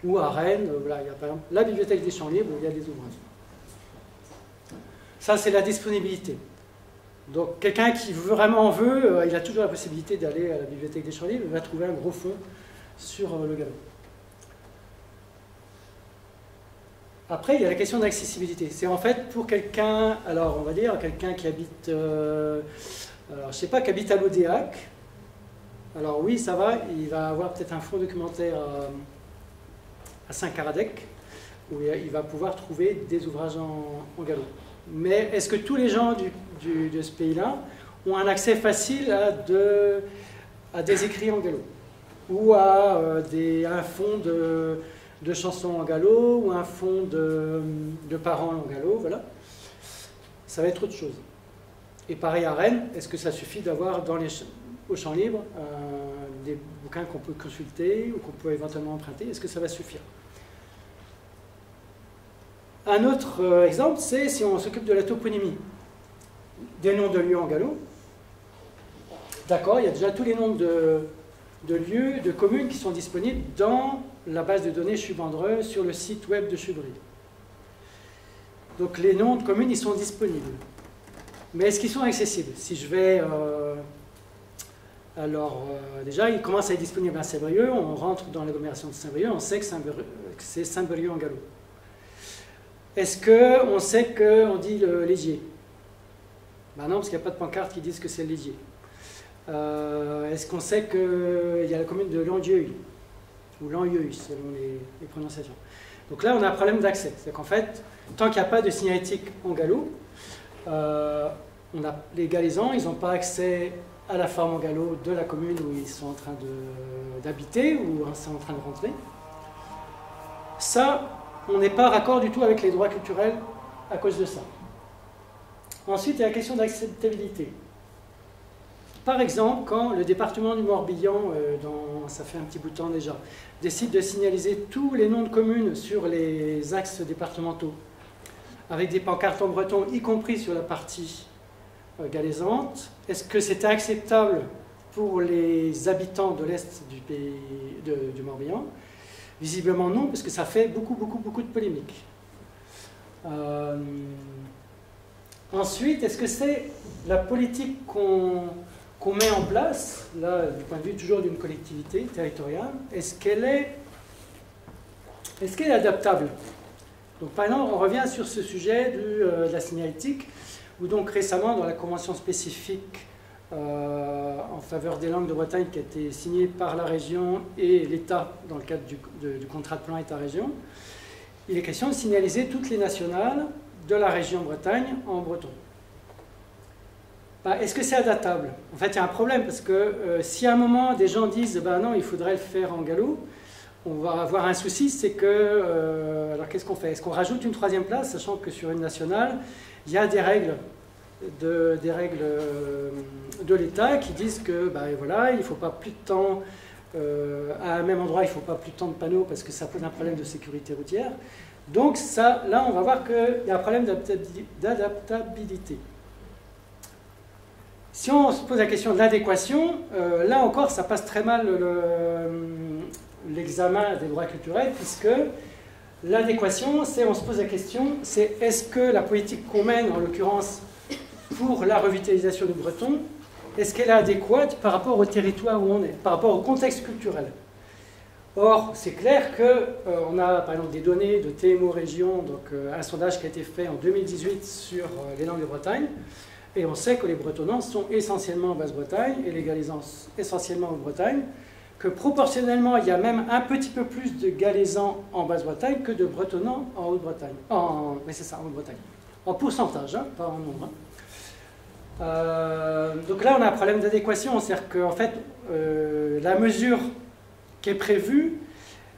Ou à Rennes, voilà, il y a par exemple la bibliothèque des Champs Libres où il y a des ouvrages. Ça, c'est la disponibilité. Donc quelqu'un qui vraiment en veut, il a toujours la possibilité d'aller à la bibliothèque des Champs Libres, il va trouver un gros fond sur le gallo. Après, il y a la question d'accessibilité. C'est en fait pour quelqu'un, alors on va dire quelqu'un qui habite, alors je sais pas, qui habite à l'Odéac. Alors oui, ça va, il va avoir peut-être un fonds documentaire à Saint-Caradec, où il va pouvoir trouver des ouvrages en gallo. Mais est-ce que tous les gens de ce pays-là ont un accès facile à des écrits en gallo? ou à un fond de chansons en gallo, ou un fond de parents en gallo, voilà. Ça va être autre chose. Et pareil à Rennes, est-ce que ça suffit d'avoir au champ libre des bouquins qu'on peut consulter ou qu'on peut éventuellement emprunter? Est-ce que ça va suffire? Un autre exemple, c'est si on s'occupe de la toponymie. Des noms de lieux en gallo. D'accord, il y a déjà tous les noms de lieux, de communes qui sont disponibles dans la base de données Chubandreux sur le site web de Chubry. Donc les noms de communes, ils sont disponibles. Mais est-ce qu'ils sont accessibles? Si je vais... déjà, il commence à être disponible à Saint-Brieuc, on rentre dans l'agglomération de Saint-Brieuc, on sait que c'est Saint-Brieuc en gallo. Est-ce qu'on sait qu'on dit le Légier? Ben non, parce qu'il n'y a pas de pancarte qui disent que c'est le Légier. Est-ce qu'on sait qu'il y a la commune de Landieuil ou Landieuil, selon les prononciations? Donc là, on a un problème d'accès. C'est qu'en fait, tant qu'il n'y a pas de signalétique en gallo, les Galaisans, ils n'ont pas accès à la forme en gallo de la commune où ils sont en train d'habiter ou sont en train de rentrer. Ça, on n'est pas raccord du tout avec les droits culturels à cause de ça. Ensuite, il y a la question d'acceptabilité. Par exemple, quand le département du Morbihan, ça fait un petit bout de temps déjà, décide de signaliser tous les noms de communes sur les axes départementaux, avec des pancartes en breton, y compris sur la partie galaisante, est-ce que c'était acceptable pour les habitants de l'Est du Morbihan? Visiblement non, parce que ça fait beaucoup de polémiques. Ensuite, est-ce que c'est la politique qu'on met en place, là, du point de vue toujours d'une collectivité territoriale, est-ce qu'elle est adaptable? Donc, par exemple, on revient sur ce sujet de la signalétique, où donc récemment, dans la convention spécifique en faveur des langues de Bretagne qui a été signée par la région et l'État dans le cadre du contrat de plan État-région, il est question de signaliser toutes les nationales de la région Bretagne en breton. Bah, est-ce que c'est adaptable? En fait, il y a un problème, parce que si à un moment des gens disent bah, non, il faudrait le faire en gallo, on va avoir un souci, c'est que... alors qu'est-ce qu'on fait? Est-ce qu'on rajoute une troisième place, sachant que sur une nationale, il y a des règles de l'État qui disent que bah, voilà, il ne faut pas plus de temps, à un même endroit, il ne faut pas plus de temps de panneaux parce que ça pose un problème de sécurité routière. Donc ça, là, on va voir qu'il y a un problème d'adaptabilité. Si on se pose la question de l'adéquation, là encore, ça passe très mal l'examen des droits culturels, puisque l'adéquation, c'est, on se pose la question, c'est est-ce que la politique qu'on mène, en l'occurrence pour la revitalisation du breton, est-ce qu'elle est adéquate par rapport au territoire où on est, par rapport au contexte culturel? Or, c'est clair qu'on a par exemple des données de TMO Région, donc un sondage qui a été fait en 2018 sur les langues de Bretagne, et on sait que les bretonnants sont essentiellement en Basse-Bretagne et les galaisans essentiellement en Bretagne, que proportionnellement, il y a même un petit peu plus de galaisans en Basse-Bretagne que de bretonnants en Haute-Bretagne. Mais c'est ça, en Haute-Bretagne. En pourcentage, hein, pas en nombre. Hein. Donc là, on a un problème d'adéquation, c'est-à-dire qu'en fait, la mesure qui est prévue,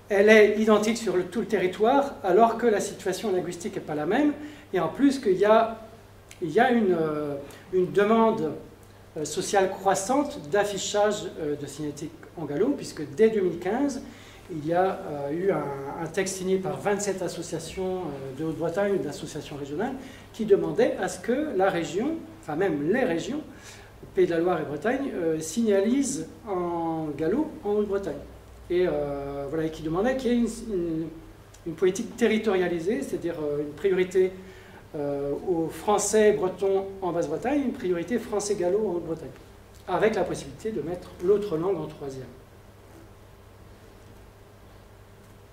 elle est identique sur tout le territoire, alors que la situation linguistique n'est pas la même, et en plus qu'il y a une demande sociale croissante d'affichage de signalétique en gallo, puisque dès 2015, il y a eu un texte signé par 27 associations de Haute-Bretagne, d'associations régionales, qui demandaient à ce que la région, enfin même les régions, Pays de la Loire et Bretagne, signalisent en gallo en Haute-Bretagne. Et voilà, et qui demandaient qu'il y ait une politique territorialisée, c'est-à-dire une priorité aux Français bretons en Basse-Bretagne, une priorité français-gallo en Haute-Bretagne, avec la possibilité de mettre l'autre langue en troisième.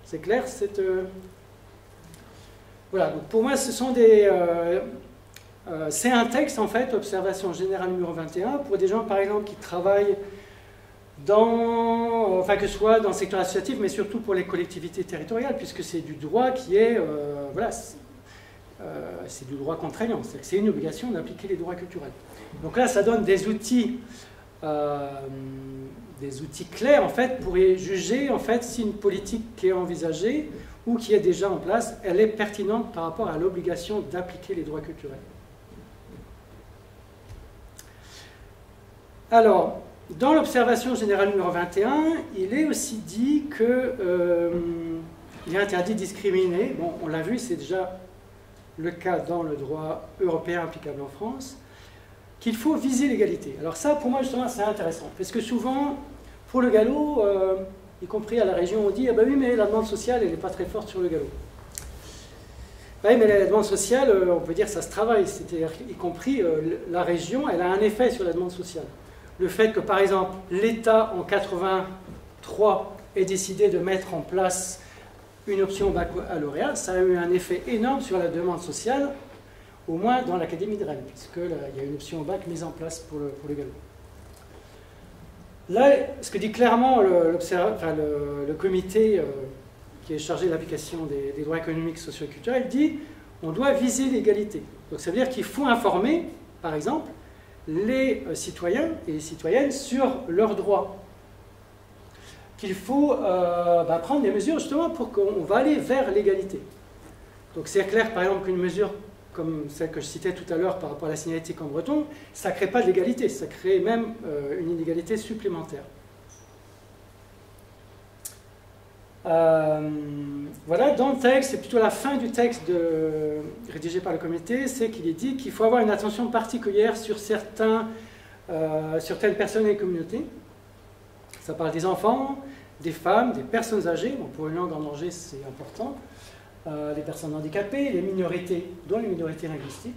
C'est clair? Voilà, donc pour moi, ce sont des... c'est un texte, en fait, Observation générale numéro 21, pour des gens, par exemple, qui travaillent enfin, que ce soit dans le secteur associatif, mais surtout pour les collectivités territoriales, puisque c'est du droit qui est... voilà, c'est du droit contraignant, c'est une obligation d'appliquer les droits culturels. Donc là, ça donne des outils des outils clairs en fait, pour juger en fait, si une politique qui est envisagée ou qui est déjà en place, elle est pertinente par rapport à l'obligation d'appliquer les droits culturels. Alors, dans l'observation générale numéro 21, il est aussi dit qu'il est interdit de discriminer. Bon, on l'a vu, c'est déjà le cas dans le droit européen applicable en France, qu'il faut viser l'égalité. Alors ça, pour moi, justement, c'est intéressant, parce que souvent, pour le galop, y compris à la région, on dit « Ah ben oui, mais la demande sociale, elle n'est pas très forte sur le galop. » Oui, mais la demande sociale, on peut dire que ça se travaille, c'est-à-dire, y compris la région, elle a un effet sur la demande sociale. Le fait que, par exemple, l'État, en 1983, ait décidé de mettre en place une option baccalauréat, ça a eu un effet énorme sur la demande sociale, au moins dans l'Académie de Rennes, puisqu'il y a une option bac mise en place pour le galop. Là, ce que dit clairement le comité qui est chargé de l'application des droits économiques, sociaux et culturels, dit on doit viser l'égalité. Donc ça veut dire qu'il faut informer, par exemple, les citoyens et les citoyennes sur leurs droits. Qu'il faut prendre des mesures justement pour qu'on va aller vers l'égalité. Donc c'est clair par exemple qu'une mesure comme celle que je citais tout à l'heure par rapport à la signalétique en breton, ça ne crée pas de l'égalité, ça crée même une inégalité supplémentaire. Voilà, dans le texte, c'est plutôt la fin du texte rédigé par le comité, c'est qu'il est dit qu'il faut avoir une attention particulière sur certaines personnes et communautés. Ça parle des enfants, des femmes, des personnes âgées, bon, pour une langue en danger c'est important, les personnes handicapées, les minorités, dont les minorités linguistiques,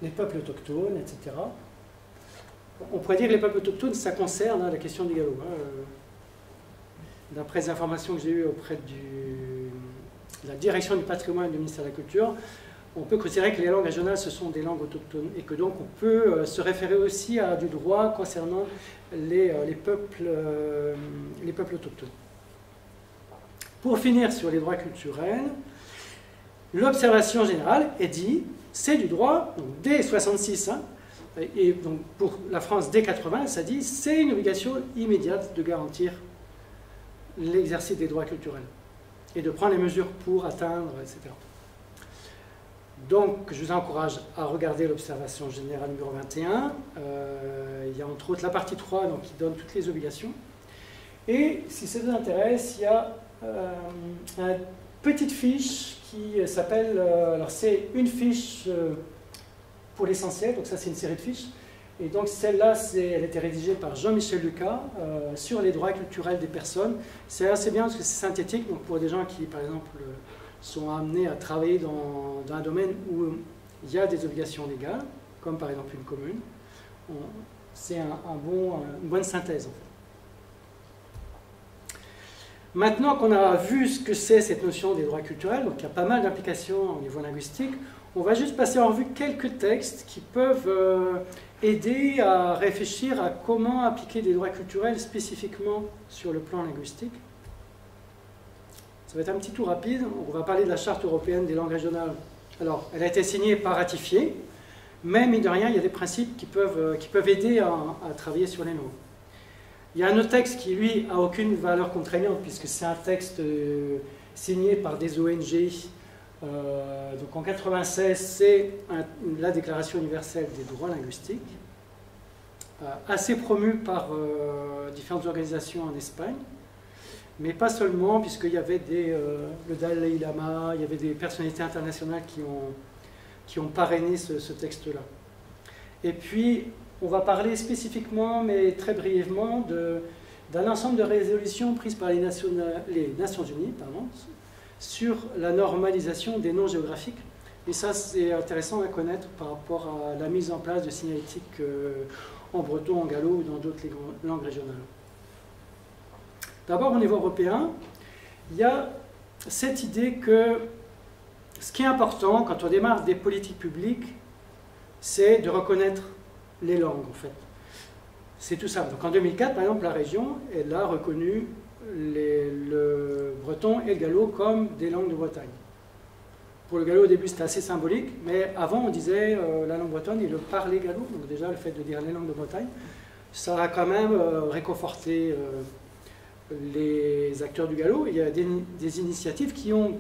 les peuples autochtones, etc. On pourrait dire que les peuples autochtones, ça concerne la question du galop. D'après les informations que j'ai eues auprès de la direction du patrimoine du ministère de la Culture, on peut considérer que les langues régionales, ce sont des langues autochtones, et que donc on peut se référer aussi à du droit concernant les peuples autochtones. Pour finir sur les droits culturels, l'observation générale est dit, c'est du droit, donc dès 66, et donc pour la France dès 80, ça dit, c'est une obligation immédiate de garantir l'exercice des droits culturels et de prendre les mesures pour atteindre, etc. Donc, je vous encourage à regarder l'observation générale numéro 21. Il y a entre autres la partie 3 donc, qui donne toutes les obligations. Et si ça vous intéresse, il y a une petite fiche qui s'appelle... alors, c'est une fiche pour l'essentiel, donc ça, c'est une série de fiches. Et donc, celle-là, elle a été rédigée par Jean-Michel Lucas sur les droits culturels des personnes. C'est assez bien parce que c'est synthétique, donc pour des gens qui, par exemple, sont amenés à travailler dans un domaine où il y a des obligations légales, comme par exemple une commune, c'est une bonne synthèse en fait. Maintenant qu'on a vu ce que c'est cette notion des droits culturels, donc il y a pas mal d'implications au niveau linguistique, on va juste passer en revue quelques textes qui peuvent aider à réfléchir à comment appliquer des droits culturels spécifiquement sur le plan linguistique. Ça va être un petit tour rapide. On va parler de la Charte européenne des langues régionales. Alors, elle a été signée pas ratifiée, mais mine de rien, il y a des principes qui peuvent aider à travailler sur les langues. Il y a un autre texte qui, lui, n'a aucune valeur contraignante, puisque c'est un texte signé par des ONG. Donc en 1996, c'est la Déclaration universelle des droits linguistiques, assez promue par différentes organisations en Espagne. Mais pas seulement, puisqu'il y avait le Dalai Lama, il y avait des personnalités internationales qui ont parrainé ce texte-là. Et puis, on va parler spécifiquement, mais très brièvement, d'un ensemble de résolutions prises par les Nations Unies sur la normalisation des noms géographiques. Et ça, c'est intéressant à connaître par rapport à la mise en place de signalétique en breton, en gallo ou dans d'autres langues régionales. D'abord, au niveau européen, il y a cette idée que ce qui est important quand on démarre des politiques publiques, c'est de reconnaître les langues, en fait. C'est tout simple. Donc en 2004, par exemple, la région, elle a reconnu le breton et le gallo comme des langues de Bretagne. Pour le gallo, au début, c'était assez symbolique, mais avant, on disait la langue bretonne et le parler gallo, donc déjà le fait de dire les langues de Bretagne. ça a quand même réconforté les acteurs du galop. Il y a des initiatives qui ont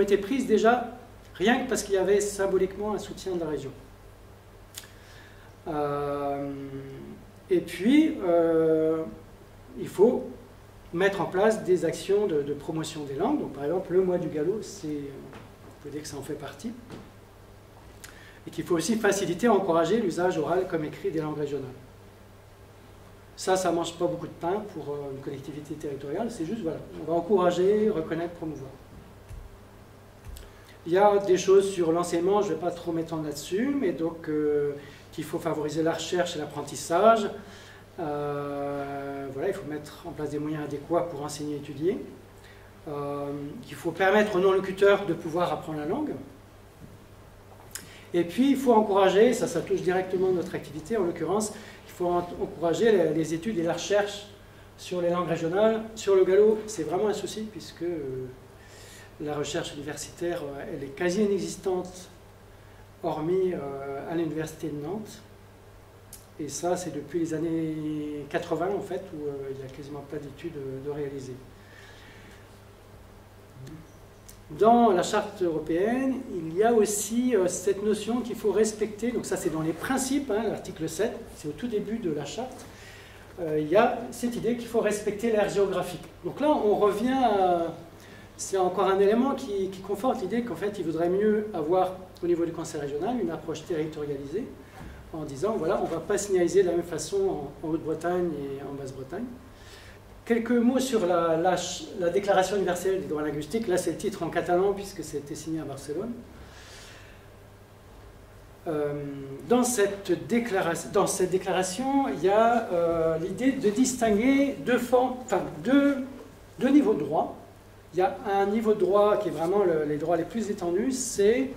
été prises déjà, rien que parce qu'il y avait symboliquement un soutien de la région. Et puis, il faut mettre en place des actions de promotion des langues. Donc, par exemple, le mois du galop, on peut dire que ça en fait partie. Et qu'il faut aussi faciliter, encourager l'usage oral comme écrit des langues régionales. Ça ne mange pas beaucoup de pain pour une collectivité territoriale, c'est juste, voilà, on va encourager, reconnaître, promouvoir. Il y a des choses sur l'enseignement, je ne vais pas trop m'étendre là-dessus, mais donc qu'il faut favoriser la recherche et l'apprentissage. Voilà, il faut mettre en place des moyens adéquats pour enseigner et étudier. Il faut permettre aux non-locuteurs de pouvoir apprendre la langue. Et puis, il faut encourager, ça touche directement notre activité, en l'occurrence, il faut encourager les études et la recherche sur les langues régionales. Sur le gallo, c'est vraiment un souci, puisque la recherche universitaire, elle est quasi inexistante, hormis à l'université de Nantes. Et ça, c'est depuis les années 80, en fait, où il n'y a quasiment pas d'études de réaliser. Dans la charte européenne, il y a aussi cette notion qu'il faut respecter, donc ça c'est dans les principes, hein, l'article 7, c'est au tout début de la charte, il y a cette idée qu'il faut respecter l'aire géographique. Donc là, on revient à... C'est encore un élément qui conforte l'idée qu'en fait, il vaudrait mieux avoir, au niveau du conseil régional, une approche territorialisée, en disant, voilà, on ne va pas signaliser de la même façon en Haute-Bretagne et en Basse-Bretagne. Quelques mots sur la Déclaration universelle des droits linguistiques. Là, c'est le titre en catalan, puisque ça a été signé à Barcelone. Dans cette déclaration, il y a l'idée de distinguer deux niveaux de droit. Il y a un niveau de droit qui est vraiment les droits les plus étendus, c'est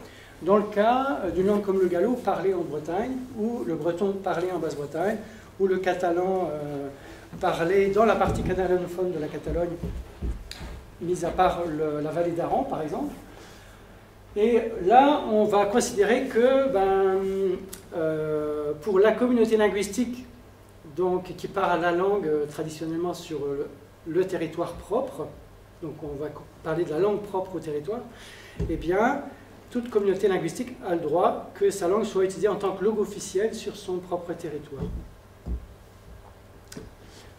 dans le cas d'une langue comme le gallo parlé en Bretagne, ou le breton parlé en Basse-Bretagne, ou le catalan parlé dans la partie catalanophone de la Catalogne, mis à part la vallée d'Aran, par exemple. Et là, on va considérer que pour la communauté linguistique donc, qui parle la langue traditionnellement sur le territoire propre, donc on va parler de la langue propre au territoire, eh bien, toute communauté linguistique a le droit que sa langue soit utilisée en tant que langue officielle sur son propre territoire.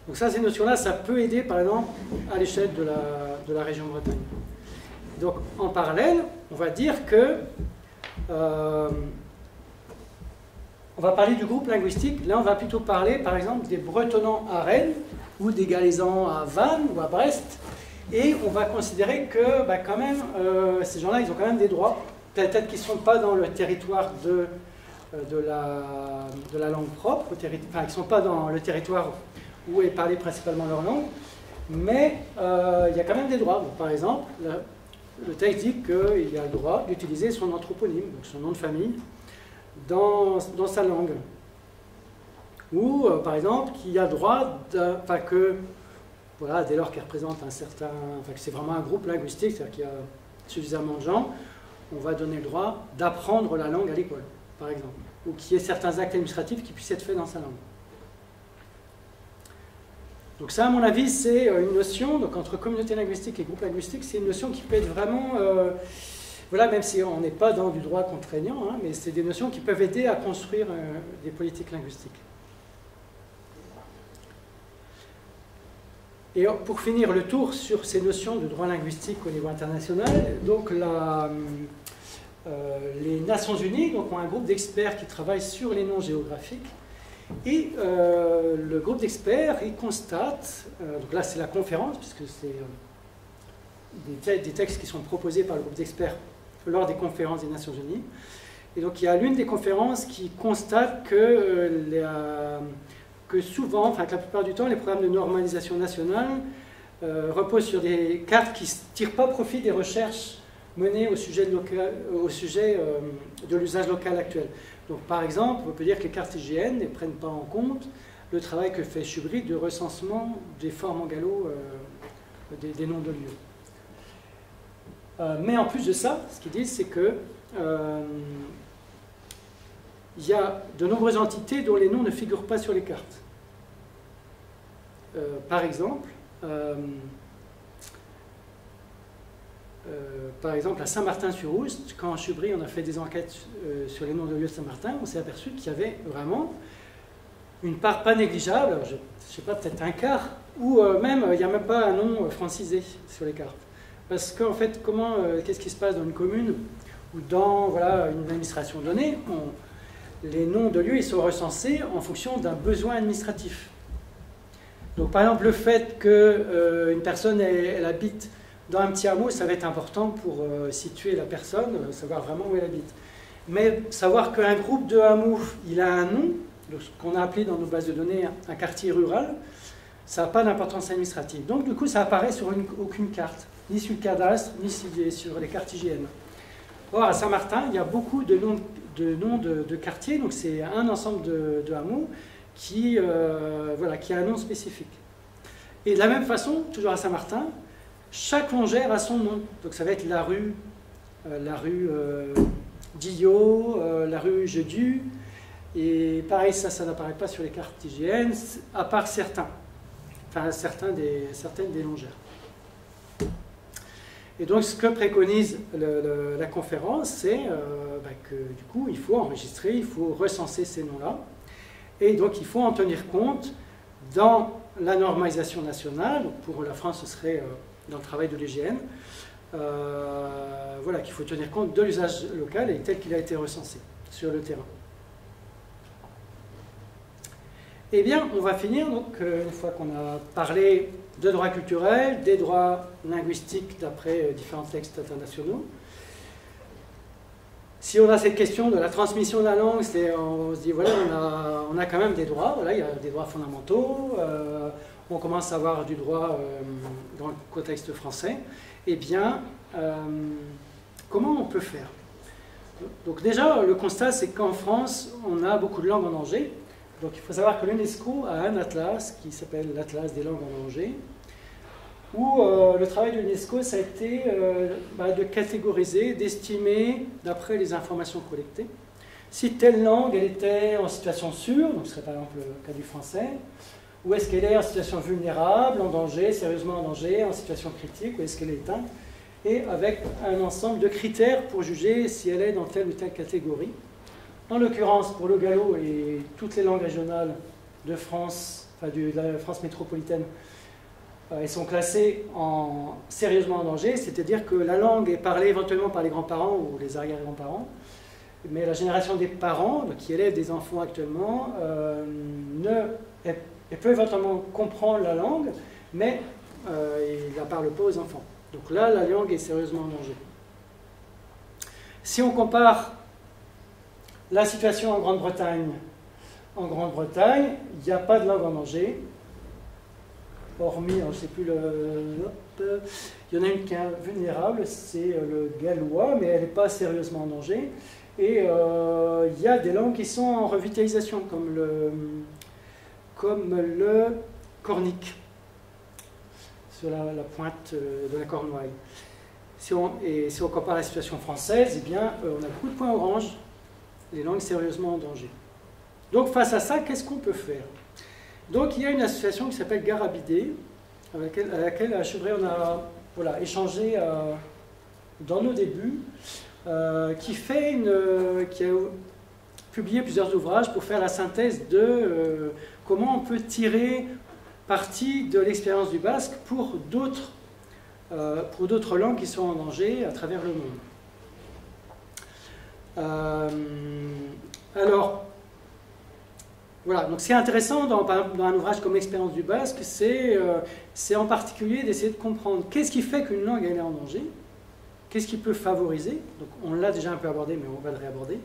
Donc ça, ces notions-là, ça peut aider, par exemple, à l'échelle de la région Bretagne. Donc, en parallèle, on va dire que... on va parler du groupe linguistique. Là, on va plutôt parler, par exemple, des Bretonnants à Rennes, ou des Galaisans à Vannes, ou à Brest. Et on va considérer que, quand même, ces gens-là, ils ont quand même des droits. Peut-être qu'ils ne sont pas dans le territoire de la langue propre, enfin, ils ne sont pas dans le territoire où est parlée principalement leur langue, mais il y a quand même des droits. Donc, par exemple, le texte dit qu'il y a le droit d'utiliser son anthroponyme, donc son nom de famille, dans sa langue. Ou, par exemple, qu'il y a le droit, voilà, dès lors qu'elle représente un certain... Enfin, que c'est vraiment un groupe linguistique, c'est-à-dire qu'il y a suffisamment de gens, on va donner le droit d'apprendre la langue à l'école, par exemple. Ou qu'il y ait certains actes administratifs qui puissent être faits dans sa langue. Donc ça, à mon avis, c'est une notion, donc entre communauté linguistique et groupe linguistique, c'est une notion qui peut être vraiment... voilà, même si on n'est pas dans du droit contraignant, hein, mais c'est des notions qui peuvent aider à construire des politiques linguistiques. Et pour finir le tour sur ces notions de droit linguistique au niveau international, donc les Nations Unies donc, ont un groupe d'experts qui travaillent sur les noms géographiques. Et le groupe d'experts, il constate, donc là c'est la conférence, puisque c'est des textes qui sont proposés par le groupe d'experts lors des conférences des Nations Unies. Et donc il y a l'une des conférences qui constate que souvent, enfin que la plupart du temps, les programmes de normalisation nationale reposent sur des cartes qui ne tirent pas profit des recherches menées au sujet de l'usage local actuel. Donc par exemple, on peut dire que les cartes IGN ne prennent pas en compte le travail que fait Chubry de recensement des formes en gallo des noms de lieux. Mais en plus de ça, ce qu'ils disent, c'est que il y a de nombreuses entités dont les noms ne figurent pas sur les cartes. par exemple, à Saint-Martin-sur-Oust, quand en Chubry on a fait des enquêtes sur les noms de lieux de Saint-Martin, on s'est aperçu qu'il y avait vraiment une part pas négligeable, alors je ne sais pas, peut-être un quart, ou même il n'y a même pas un nom francisé sur les cartes. Parce qu'en fait, qu'est-ce qui se passe dans une commune ou dans une administration donnée, les noms de lieux ils sont recensés en fonction d'un besoin administratif. Donc par exemple, le fait qu'une personne elle habite dans un petit hameau, ça va être important pour situer la personne, savoir vraiment où elle habite. Mais savoir qu'un groupe de hameaux, il a un nom, ce qu'on a appelé dans nos bases de données un quartier rural, ça n'a pas d'importance administrative. Donc du coup, ça apparaît sur aucune carte, ni sur le cadastre, ni sur les cartes IGN. Or, à Saint-Martin, il y a beaucoup de noms de quartiers, donc c'est un ensemble de hameaux qui a un nom spécifique. Et de la même façon, toujours à Saint-Martin, chaque longère a son nom. Donc ça va être la rue Dillot, la rue Jedu, et pareil, ça n'apparaît pas sur les cartes IGN, à part certaines des longères. Et donc, ce que préconise la conférence, c'est que du coup, il faut enregistrer, il faut recenser ces noms-là. Et donc, il faut en tenir compte dans la normalisation nationale. Donc, pour la France, ce serait dans le travail de l'IGN. Qu'il faut tenir compte de l'usage local et tel qu'il a été recensé sur le terrain. Eh bien, on va finir, donc, une fois qu'on a parlé de droit culturel, des droits linguistiques d'après différents textes internationaux. Si on a cette question de la transmission de la langue, on se dit, voilà, on a quand même des droits, voilà, il y a des droits fondamentaux, on commence à avoir du droit dans le contexte français. Eh bien, comment on peut faire? Donc déjà, le constat, c'est qu'en France, on a beaucoup de langues en danger. Donc il faut savoir que l'UNESCO a un atlas qui s'appelle l'Atlas des langues en danger, où le travail de l'UNESCO, ça a été de catégoriser, d'estimer, d'après les informations collectées, si telle langue elle était en situation sûre, donc ce serait par exemple le cas du français, ou est-ce qu'elle est en situation vulnérable, en danger, sérieusement en danger, en situation critique, ou est-ce qu'elle est éteinte, et avec un ensemble de critères pour juger si elle est dans telle ou telle catégorie. En l'occurrence, pour le gallo et toutes les langues régionales de France, de la France métropolitaine, elles sont classées sérieusement en danger, c'est-à-dire que la langue est parlée éventuellement par les grands-parents ou les arrière-grands-parents, mais la génération des parents, qui élèvent des enfants actuellement, elle peut éventuellement comprendre la langue, mais ils ne la parlent pas aux enfants. Donc là, la langue est sérieusement en danger. Si on compare la situation en Grande-Bretagne, il n'y a pas de langue en danger, hormis, je ne sais plus il y en a une qui est vulnérable, c'est le gallois, mais elle n'est pas sérieusement en danger. Et il y a des langues qui sont en revitalisation, comme le cornique, sur la pointe de la Cornouaille. Si on compare la situation française, eh bien, on a beaucoup de points orange, les langues sérieusement en danger. Donc face à ça, qu'est-ce qu'on peut faire? Donc il y a une association qui s'appelle Garabidé, à laquelle à Chevray on a échangé dans nos débuts, qui a publié plusieurs ouvrages pour faire la synthèse de comment on peut tirer parti de l'expérience du basque pour d'autres langues qui sont en danger à travers le monde. Alors, voilà, donc ce qui est intéressant dans un ouvrage comme L'expérience du basque, c'est en particulier d'essayer de comprendre qu'est-ce qui fait qu'une langue elle est en danger, qu'est-ce qui peut favoriser, donc on l'a déjà un peu abordé, mais on va le réaborder,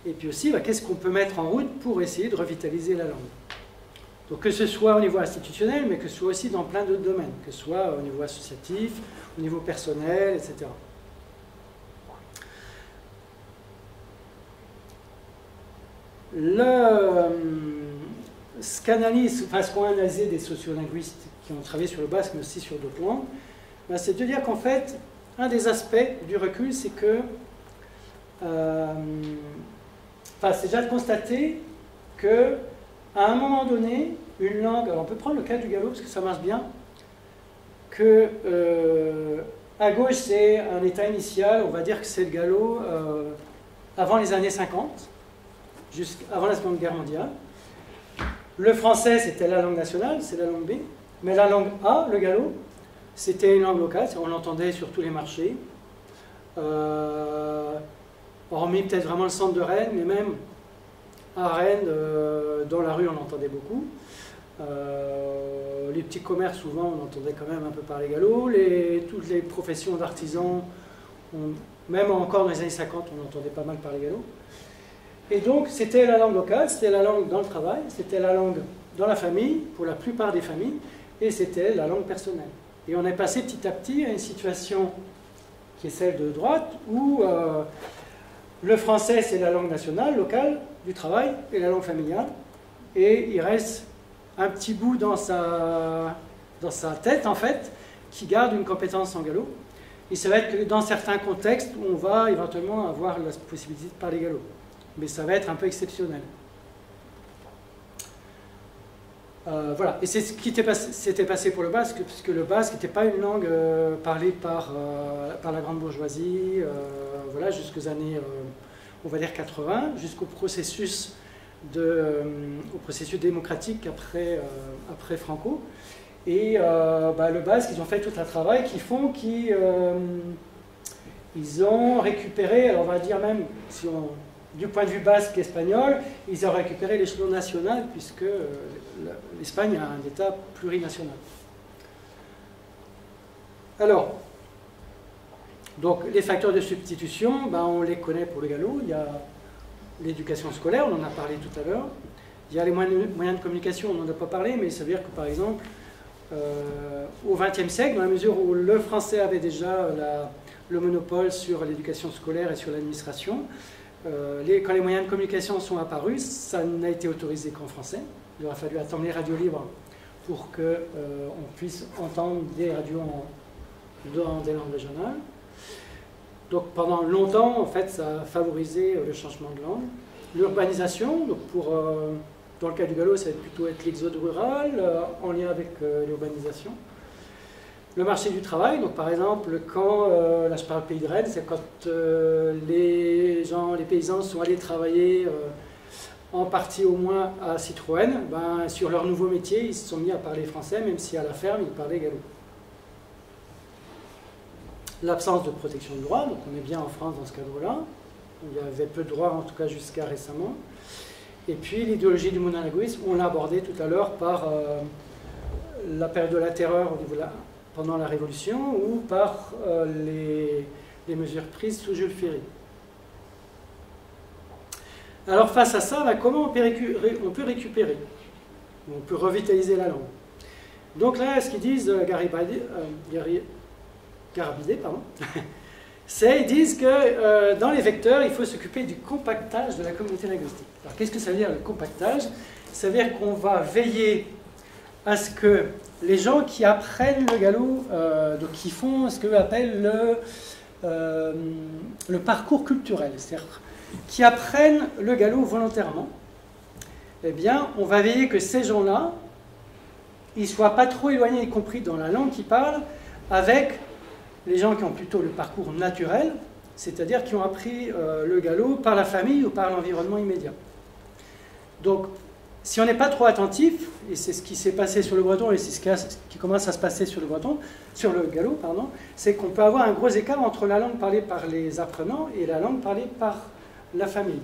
et puis aussi qu'est-ce qu'on peut mettre en route pour essayer de revitaliser la langue. Donc que ce soit au niveau institutionnel, mais que ce soit aussi dans plein d'autres domaines, que ce soit au niveau associatif, au niveau personnel, etc. Ce qu'ont analysé des sociolinguistes qui ont travaillé sur le basque, mais aussi sur d'autres langues, c'est de dire qu'en fait, un des aspects du recul, c'est que c'est déjà de constater que à un moment donné, une langue, alors on peut prendre le cas du gallo parce que ça marche bien, que à gauche c'est un état initial, on va dire que c'est le gallo avant les années 50, avant la Seconde Guerre mondiale. Le français c'était la langue nationale, c'est la langue B, mais la langue A, le gallo, c'était une langue locale, on l'entendait sur tous les marchés. Hormis peut-être vraiment le centre de Rennes, mais même à Rennes, dans la rue, on l'entendait beaucoup. Les petits commerces, souvent, on entendait quand même un peu parler gallo. Toutes les professions d'artisans, même encore dans les années 50, on entendait pas mal parler gallo. Et donc, c'était la langue locale, c'était la langue dans le travail, c'était la langue dans la famille, pour la plupart des familles, et c'était la langue personnelle. Et on est passé petit à petit à une situation qui est celle de droite, où le français, c'est la langue nationale, locale, du travail, et la langue familiale. Et il reste un petit bout dans sa tête, en fait, qui garde une compétence en gallo. Et ça va être que dans certains contextes où on va éventuellement avoir la possibilité de parler gallo. Mais ça va être un peu exceptionnel. Voilà. Et c'est ce qui s'était passé pour le basque, puisque le basque n'était pas une langue parlée par la grande bourgeoisie, voilà, jusqu'aux années, on va dire 80, jusqu'au processus démocratique après Franco. Et le basque, ils ont fait tout un travail qui font qu'ils ont récupéré, alors on va dire même, du point de vue basque espagnol, ils ont récupéré l'échelon national, puisque l'Espagne a un État plurinational. Alors, donc les facteurs de substitution, on les connaît pour le gallo. Il y a l'éducation scolaire, on en a parlé tout à l'heure. Il y a les moyens de communication, on n'en a pas parlé, mais ça veut dire que par exemple, au XXe siècle, dans la mesure où le français avait déjà le monopole sur l'éducation scolaire et sur l'administration, quand les moyens de communication sont apparus, ça n'a été autorisé qu'en français. Il aura fallu attendre les radios libres pour qu'on puisse entendre des radios dans des langues régionales. Donc pendant longtemps, en fait, ça a favorisé le changement de langue. L'urbanisation, donc dans le cas du gallo, ça va plutôt être l'exode rural en lien avec l'urbanisation. Le marché du travail, donc par exemple, quand, là je parle pays de Rennes, c'est quand les paysans sont allés travailler en partie au moins à Citroën, sur leur nouveau métier, ils se sont mis à parler français, même si à la ferme, ils parlaient gallo. L'absence de protection de droit, donc on est bien en France dans ce cadre-là, il y avait peu de droits, en tout cas jusqu'à récemment. Et puis l'idéologie du monolinguisme, on l'a abordé tout à l'heure par la période de la terreur pendant la Révolution ou par les mesures prises sous Jules Ferry. Alors face à ça, comment on peut récupérer, on peut revitaliser la langue. Donc là, ce qu'ils disent, Garabidé, ils disent que dans les vecteurs, il faut s'occuper du compactage de la communauté linguistique. Alors qu'est-ce que ça veut dire le compactage? Ça veut dire qu'on va veiller à ce que les gens qui apprennent le gallo, donc qui font ce qu'eux appellent le parcours culturel, c'est-à-dire qui apprennent le gallo volontairement, eh bien, on va veiller que ces gens-là, ils ne soient pas trop éloignés, y compris dans la langue qu'ils parlent, avec les gens qui ont plutôt le parcours naturel, c'est-à-dire qui ont appris le gallo par la famille ou par l'environnement immédiat. Donc, si on n'est pas trop attentif, et c'est ce qui s'est passé sur le breton, et c'est ce qui commence à se passer sur le gallo, c'est qu'on peut avoir un gros écart entre la langue parlée par les apprenants et la langue parlée par la famille.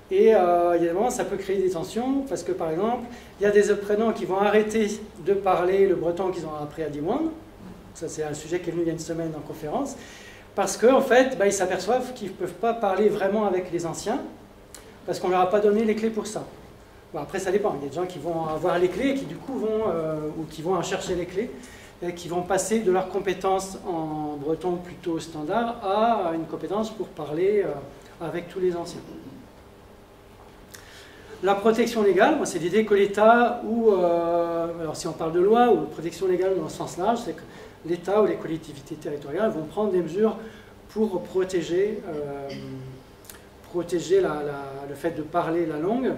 Et il y a des moments, ça peut créer des tensions, parce que par exemple, il y a des apprenants qui vont arrêter de parler le breton qu'ils ont appris à Diwan. Ça, c'est un sujet qui est venu il y a une semaine en conférence, parce qu'en fait, ils s'aperçoivent qu'ils ne peuvent pas parler vraiment avec les anciens, parce qu'on ne leur a pas donné les clés pour ça. Bon, après, ça dépend. Il y a des gens qui vont avoir les clés et qui, du coup, vont en chercher les clés, et qui vont passer de leurs compétences en breton plutôt standard à une compétence pour parler avec tous les anciens. La protection légale, c'est l'idée que l'État, alors si on parle de loi, ou de protection légale dans le sens large, c'est que l'État ou les collectivités territoriales vont prendre des mesures pour protéger le fait de parler la langue.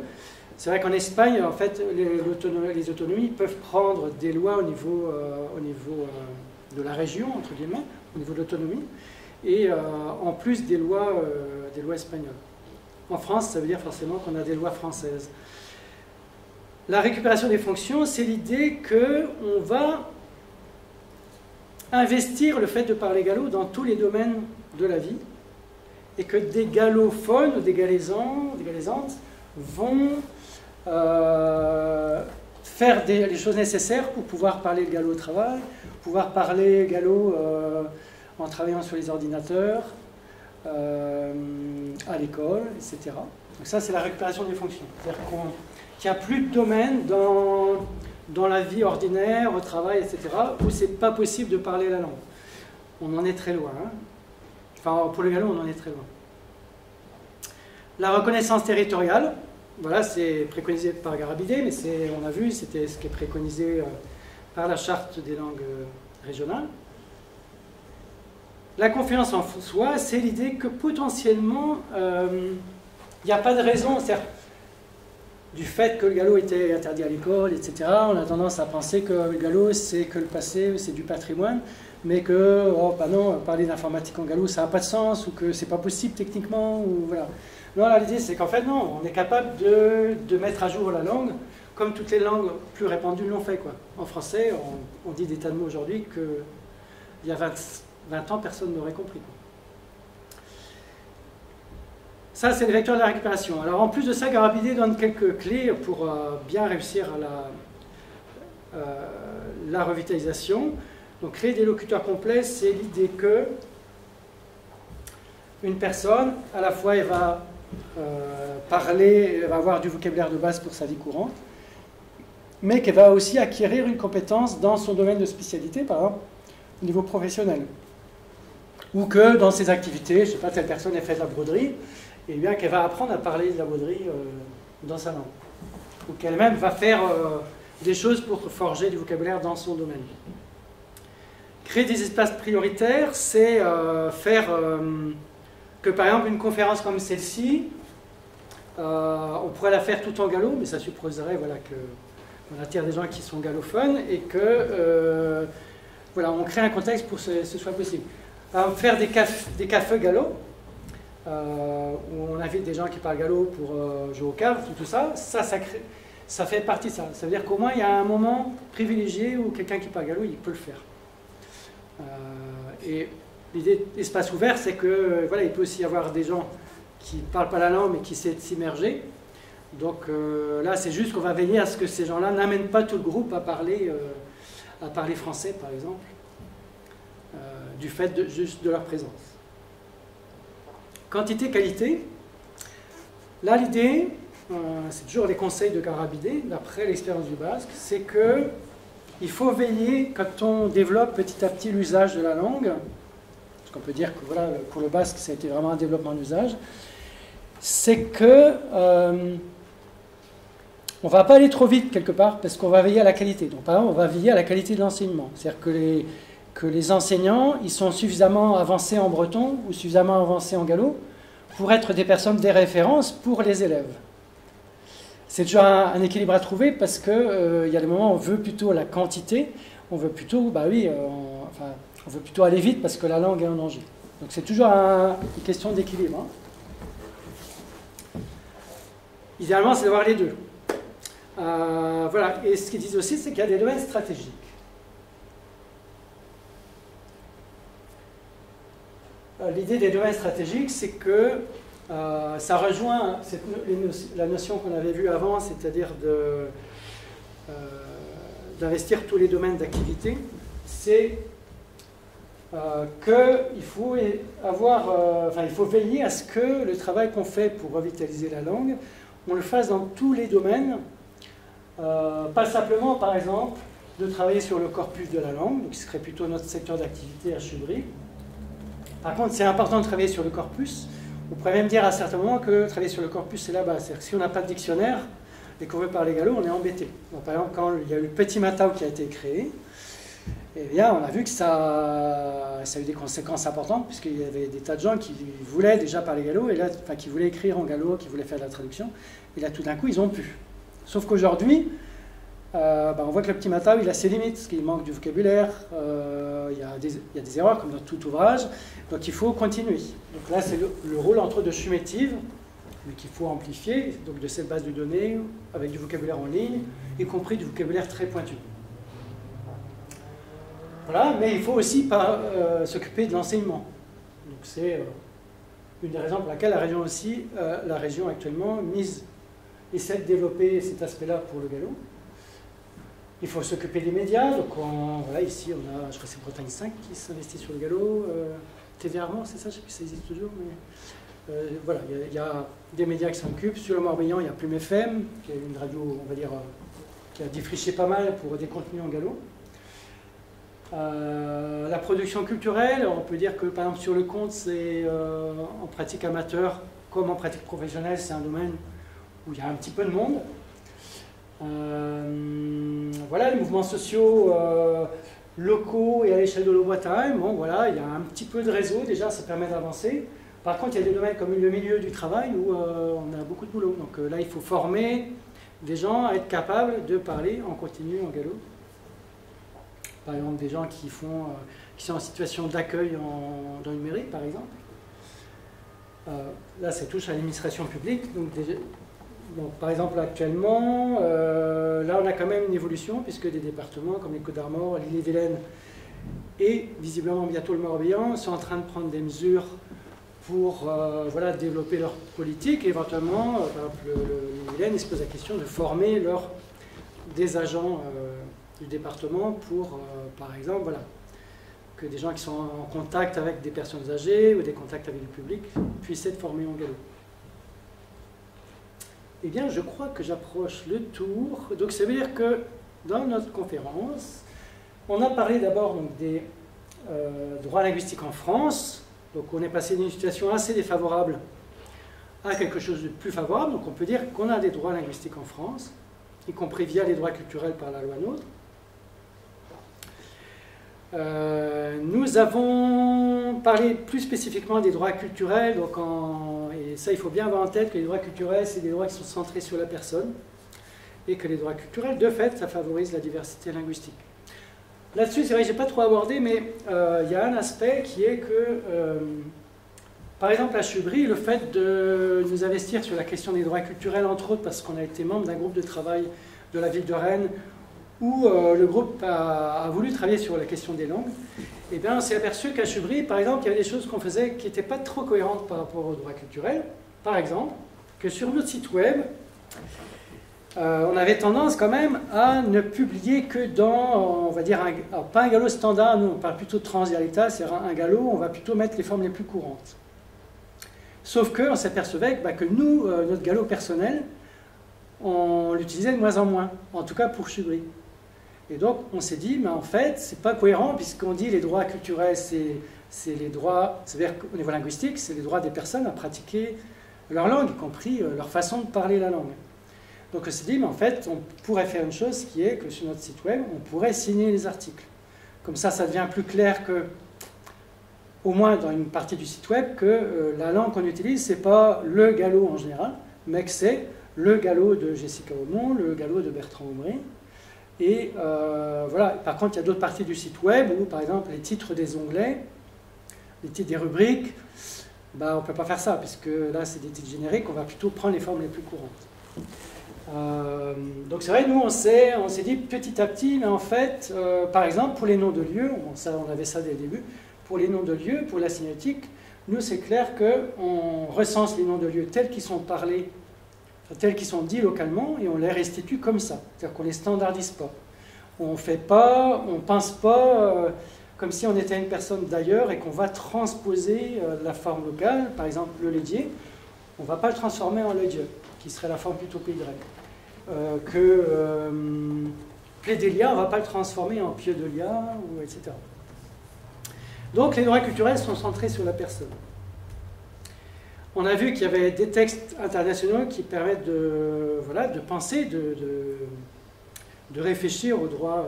C'est vrai qu'en Espagne, en fait, les autonomies peuvent prendre des lois au niveau de la région, entre guillemets, au niveau de l'autonomie, et en plus des lois espagnoles. En France, ça veut dire forcément qu'on a des lois françaises. La récupération des fonctions, c'est l'idée qu'on va investir le fait de parler gallo dans tous les domaines de la vie, et que des gallophones ou des galaisantes vont faire les choses nécessaires pour pouvoir parler le gallo au travail, pouvoir parler gallo en travaillant sur les ordinateurs, à l'école, etc. Donc ça, c'est la récupération des fonctions. C'est-à-dire qu'il n'y a plus de domaine dans la vie ordinaire, au travail, etc., où c'est pas possible de parler la langue. On en est très loin. Hein. Enfin, pour le gallo, on en est très loin. La reconnaissance territoriale, voilà, c'est préconisé par Garabidé, mais on a vu, c'était ce qui est préconisé par la charte des langues régionales. La confiance en soi, c'est l'idée que potentiellement, il n'y a pas de raison, c'est-à-dire, du fait que le gallo était interdit à l'école, etc., on a tendance à penser que le gallo, c'est que le passé, c'est du patrimoine, mais que, oh, bah non, parler d'informatique en gallo, ça n'a pas de sens, ou que c'est pas possible techniquement, ou voilà. Non, l'idée, c'est qu'en fait, non, on est capable de mettre à jour la langue, comme toutes les langues plus répandues l'ont fait, quoi. En français, on dit des tas de mots aujourd'hui qu'il y a 20 ans, personne n'aurait compris, quoi. Ça, c'est le vecteur de la récupération. Alors, en plus de ça, Garabidé donne quelques clés pour bien réussir à la revitalisation. Donc, créer des locuteurs complets, c'est l'idée que une personne, à la fois, elle va parler, elle va avoir du vocabulaire de base pour sa vie courante, mais qu'elle va aussi acquérir une compétence dans son domaine de spécialité, par exemple, au niveau professionnel. Ou que dans ses activités, je ne sais pas, telle personne, elle fait de la broderie, et bien qu'elle va apprendre à parler de la broderie dans sa langue. Ou qu'elle-même va faire des choses pour forger du vocabulaire dans son domaine. Créer des espaces prioritaires, c'est faire que, par exemple, une conférence comme celle-ci, on pourrait la faire tout en gallo, mais ça supposerait voilà, qu'on attire des gens qui sont gallophones et que voilà, on crée un contexte pour que ce soit possible. Alors, faire des cafés gallo, où on invite des gens qui parlent gallo pour jouer au cave, tout ça, ça fait partie de ça. Ça veut dire qu'au moins il y a un moment privilégié où quelqu'un qui parle gallo, il peut le faire. Et l'idée d'espace ouvert, c'est que voilà, il peut aussi y avoir des gens qui ne parlent pas la langue mais qui essaient de s'immerger. Donc là, c'est juste qu'on va veiller à ce que ces gens-là n'amènent pas tout le groupe à parler français, par exemple, du fait juste de leur présence. Quantité, qualité. Là, l'idée, c'est toujours les conseils de Garabidé, d'après l'expérience du basque, c'est qu'il faut veiller, quand on développe petit à petit l'usage de la langue, parce qu'on peut dire que voilà, pour le basque, ça a été vraiment un développement d'usage, c'est que on ne va pas aller trop vite quelque part, parce qu'on va veiller à la qualité. Donc, par exemple, on va veiller à la qualité de l'enseignement. C'est-à-dire que les enseignants, ils sont suffisamment avancés en breton ou suffisamment avancés en gallo pour être des personnes des références pour les élèves. C'est toujours un équilibre à trouver parce qu'il y a des moments où on veut plutôt la quantité, on veut plutôt, bah oui, on veut plutôt aller vite parce que la langue est en danger. Donc c'est toujours une question d'équilibre. Hein. Idéalement, c'est d'avoir les deux. Voilà. Et ce qu'ils disent aussi, c'est qu'il y a des domaines stratégiques. L'idée des domaines stratégiques, c'est que ça rejoint la notion qu'on avait vue avant, c'est-à-dire d'investir tous les domaines d'activité. C'est qu'il faut il faut veiller à ce que le travail qu'on fait pour revitaliser la langue, on le fasse dans tous les domaines, pas simplement, par exemple, de travailler sur le corpus de la langue, donc qui serait plutôt notre secteur d'activité à Chubry. Par contre, c'est important de travailler sur le corpus. On pourrait même dire à certains moments que travailler sur le corpus, c'est la base. C'est-à-dire que si on n'a pas de dictionnaire et qu'on veut parler gallo, on est embêté. Donc, par exemple, quand il y a eu le Petit Matao qui a été créé, eh bien, on a vu que ça a eu des conséquences importantes, puisqu'il y avait des tas de gens qui voulaient déjà parler gallo, et là, qui voulaient écrire en gallo, qui voulaient faire de la traduction, et là, tout d'un coup, ils n'ont pu. Sauf qu'aujourd'hui, on voit que le petit Matao, il a ses limites, parce qu'il manque du vocabulaire, il y a des erreurs, comme dans tout ouvrage, donc il faut continuer. Donc là, c'est le rôle, entre autres, de Chumétive, mais qu'il faut amplifier, donc de cette base de données, avec du vocabulaire en ligne, y compris du vocabulaire très pointu. Voilà, mais il faut aussi s'occuper de l'enseignement. Donc c'est une des raisons pour laquelle la région actuellement essaie de développer cet aspect-là pour le gallo. Il faut s'occuper des médias, donc voilà, ici on a, je crois que c'est Bretagne 5 qui s'investit sur le gallo, TV Armand, c'est ça, je ne sais plus si ça existe toujours, mais voilà, il y a des médias qui s'en occupent. Sur le Morbihan, il y a Plume FM, qui est une radio, on va dire, qui a défriché pas mal pour des contenus en gallo. La production culturelle, on peut dire que par exemple sur le compte, c'est en pratique amateur comme en pratique professionnelle, c'est un domaine où il y a un petit peu de monde. Voilà, les mouvements sociaux locaux et à l'échelle de l'Obretagne, bon voilà, il y a un petit peu de réseau, déjà ça permet d'avancer. Par contre, il y a des domaines comme le milieu du travail où on a beaucoup de boulot. Donc là, il faut former des gens à être capables de parler en continu en gallo. Par exemple, des gens qui sont en situation d'accueil dans une mairie, par exemple. Là, ça touche à l'administration publique. Donc, par exemple, actuellement, là, on a quand même une évolution, puisque des départements comme les Côtes-d'Armor, l'Ille-et-Vilaine et visiblement bientôt le Morbihan sont en train de prendre des mesures pour voilà, développer leur politique. Et éventuellement, par exemple, l'Ille-et-Vilaine se pose la question de former des agents du département pour, par exemple, voilà, que des gens qui sont en contact avec des personnes âgées ou des contacts avec le public puissent être formés en gallo. Eh bien, je crois que j'approche le tour. Donc, ça veut dire que dans notre conférence, on a parlé d'abord des droits linguistiques en France. Donc, on est passé d'une situation assez défavorable à quelque chose de plus favorable. Donc, on peut dire qu'on a des droits linguistiques en France, y compris via les droits culturels par la loi NOTRe. Nous avons parlé plus spécifiquement des droits culturels, donc et ça il faut bien avoir en tête que les droits culturels c'est des droits qui sont centrés sur la personne et que les droits culturels de fait ça favorise la diversité linguistique. Là-dessus c'est vrai que je n'ai pas trop abordé mais il y a un aspect qui est que par exemple à Chubry le fait de nous investir sur la question des droits culturels entre autres parce qu'on a été membre d'un groupe de travail de la ville de Rennes où le groupe a voulu travailler sur la question des langues, et bien on s'est aperçu qu'à Chubry, par exemple, il y avait des choses qu'on faisait qui n'étaient pas trop cohérentes par rapport aux droits culturels. Par exemple, que sur notre site web, on avait tendance quand même à ne publier que dans, on va dire, pas un gallo standard, nous on parle plutôt de transdialectal, c'est-à-dire un gallo, on va plutôt mettre les formes les plus courantes. Sauf qu'on s'apercevait que nous, notre gallo personnel, on l'utilisait de moins en moins, en tout cas pour Chubry. Et donc, on s'est dit, mais en fait, c'est pas cohérent, puisqu'on dit les droits culturels, c'est les droits, c'est-à-dire qu'au niveau linguistique, c'est les droits des personnes à pratiquer leur langue, y compris leur façon de parler la langue. Donc, on s'est dit, mais en fait, on pourrait faire une chose qui est que sur notre site web, on pourrait signer les articles. Comme ça devient plus clair que, au moins dans une partie du site web, que la langue qu'on utilise, c'est pas le gallo en général, mais que c'est le gallo de Jessica Aumont, le gallo de Bertrand Aumry. Et voilà. Par contre, il y a d'autres parties du site web où, par exemple, les titres des onglets, les titres des rubriques, on ne peut pas faire ça, puisque là, c'est des titres génériques, on va plutôt prendre les formes les plus courantes. Donc c'est vrai, nous, on s'est dit petit à petit, mais en fait, par exemple, pour les noms de lieux, on avait ça dès le début, pour les noms de lieux, pour la signalétique, nous, c'est clair qu'on recense les noms de lieux tels qu'ils sont parlés, tels qu'ils sont dits localement, et on les restitue comme ça. C'est-à-dire qu'on ne les standardise pas. On ne pense pas comme si on était une personne d'ailleurs et qu'on va transposer la forme locale, par exemple le Lédier, on ne va pas le transformer en le Dieu, qui serait la forme plutôt Pays grec. Plédélia, on ne va pas le transformer en Piedelia, etc. Donc les droits culturels sont centrés sur la personne. On a vu qu'il y avait des textes internationaux qui permettent de penser, de réfléchir aux droits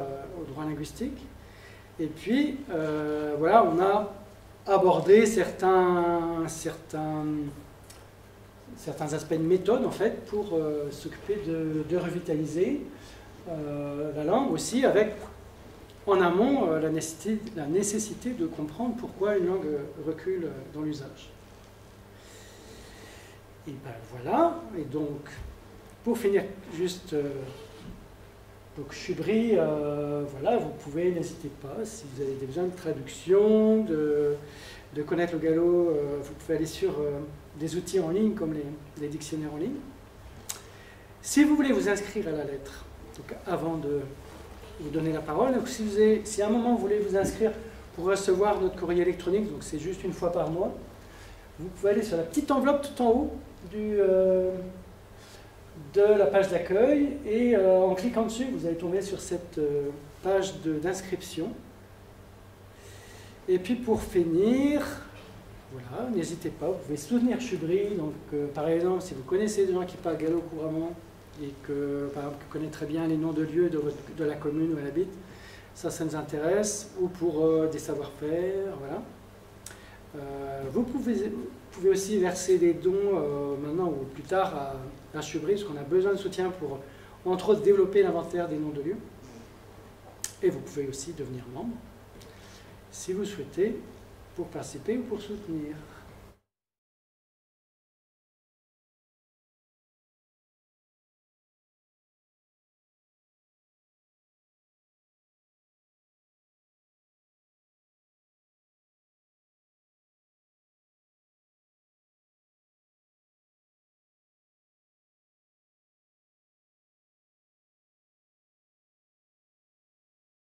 linguistiques. Et puis, on a abordé certains certains aspects de méthode en fait pour s'occuper de revitaliser la langue aussi, avec en amont la nécessité de comprendre pourquoi une langue recule dans l'usage. Et ben voilà, et donc pour finir juste, donc Chubry, voilà, vous pouvez, n'hésitez pas, si vous avez besoin de traduction, de connaître le gallo, vous pouvez aller sur des outils en ligne comme les dictionnaires en ligne. Si vous voulez vous inscrire à la lettre, donc avant de vous donner la parole, donc si à un moment vous voulez vous inscrire pour recevoir notre courrier électronique, donc c'est juste une fois par mois, vous pouvez aller sur la petite enveloppe tout en haut de la page d'accueil et en cliquant dessus, vous allez tomber sur cette page d'inscription. Et puis pour finir, voilà, n'hésitez pas, vous pouvez soutenir Chubry. Donc, par exemple, si vous connaissez des gens qui parlent gallo couramment et que, par exemple, qui connaissent très bien les noms de lieux de la commune où elle habite, ça nous intéresse, ou pour des savoir-faire, voilà. Vous pouvez aussi verser des dons maintenant ou plus tard à Chubry, parce qu'on a besoin de soutien pour, entre autres, développer l'inventaire des noms de lieux. Et vous pouvez aussi devenir membre, si vous souhaitez, pour participer ou pour soutenir.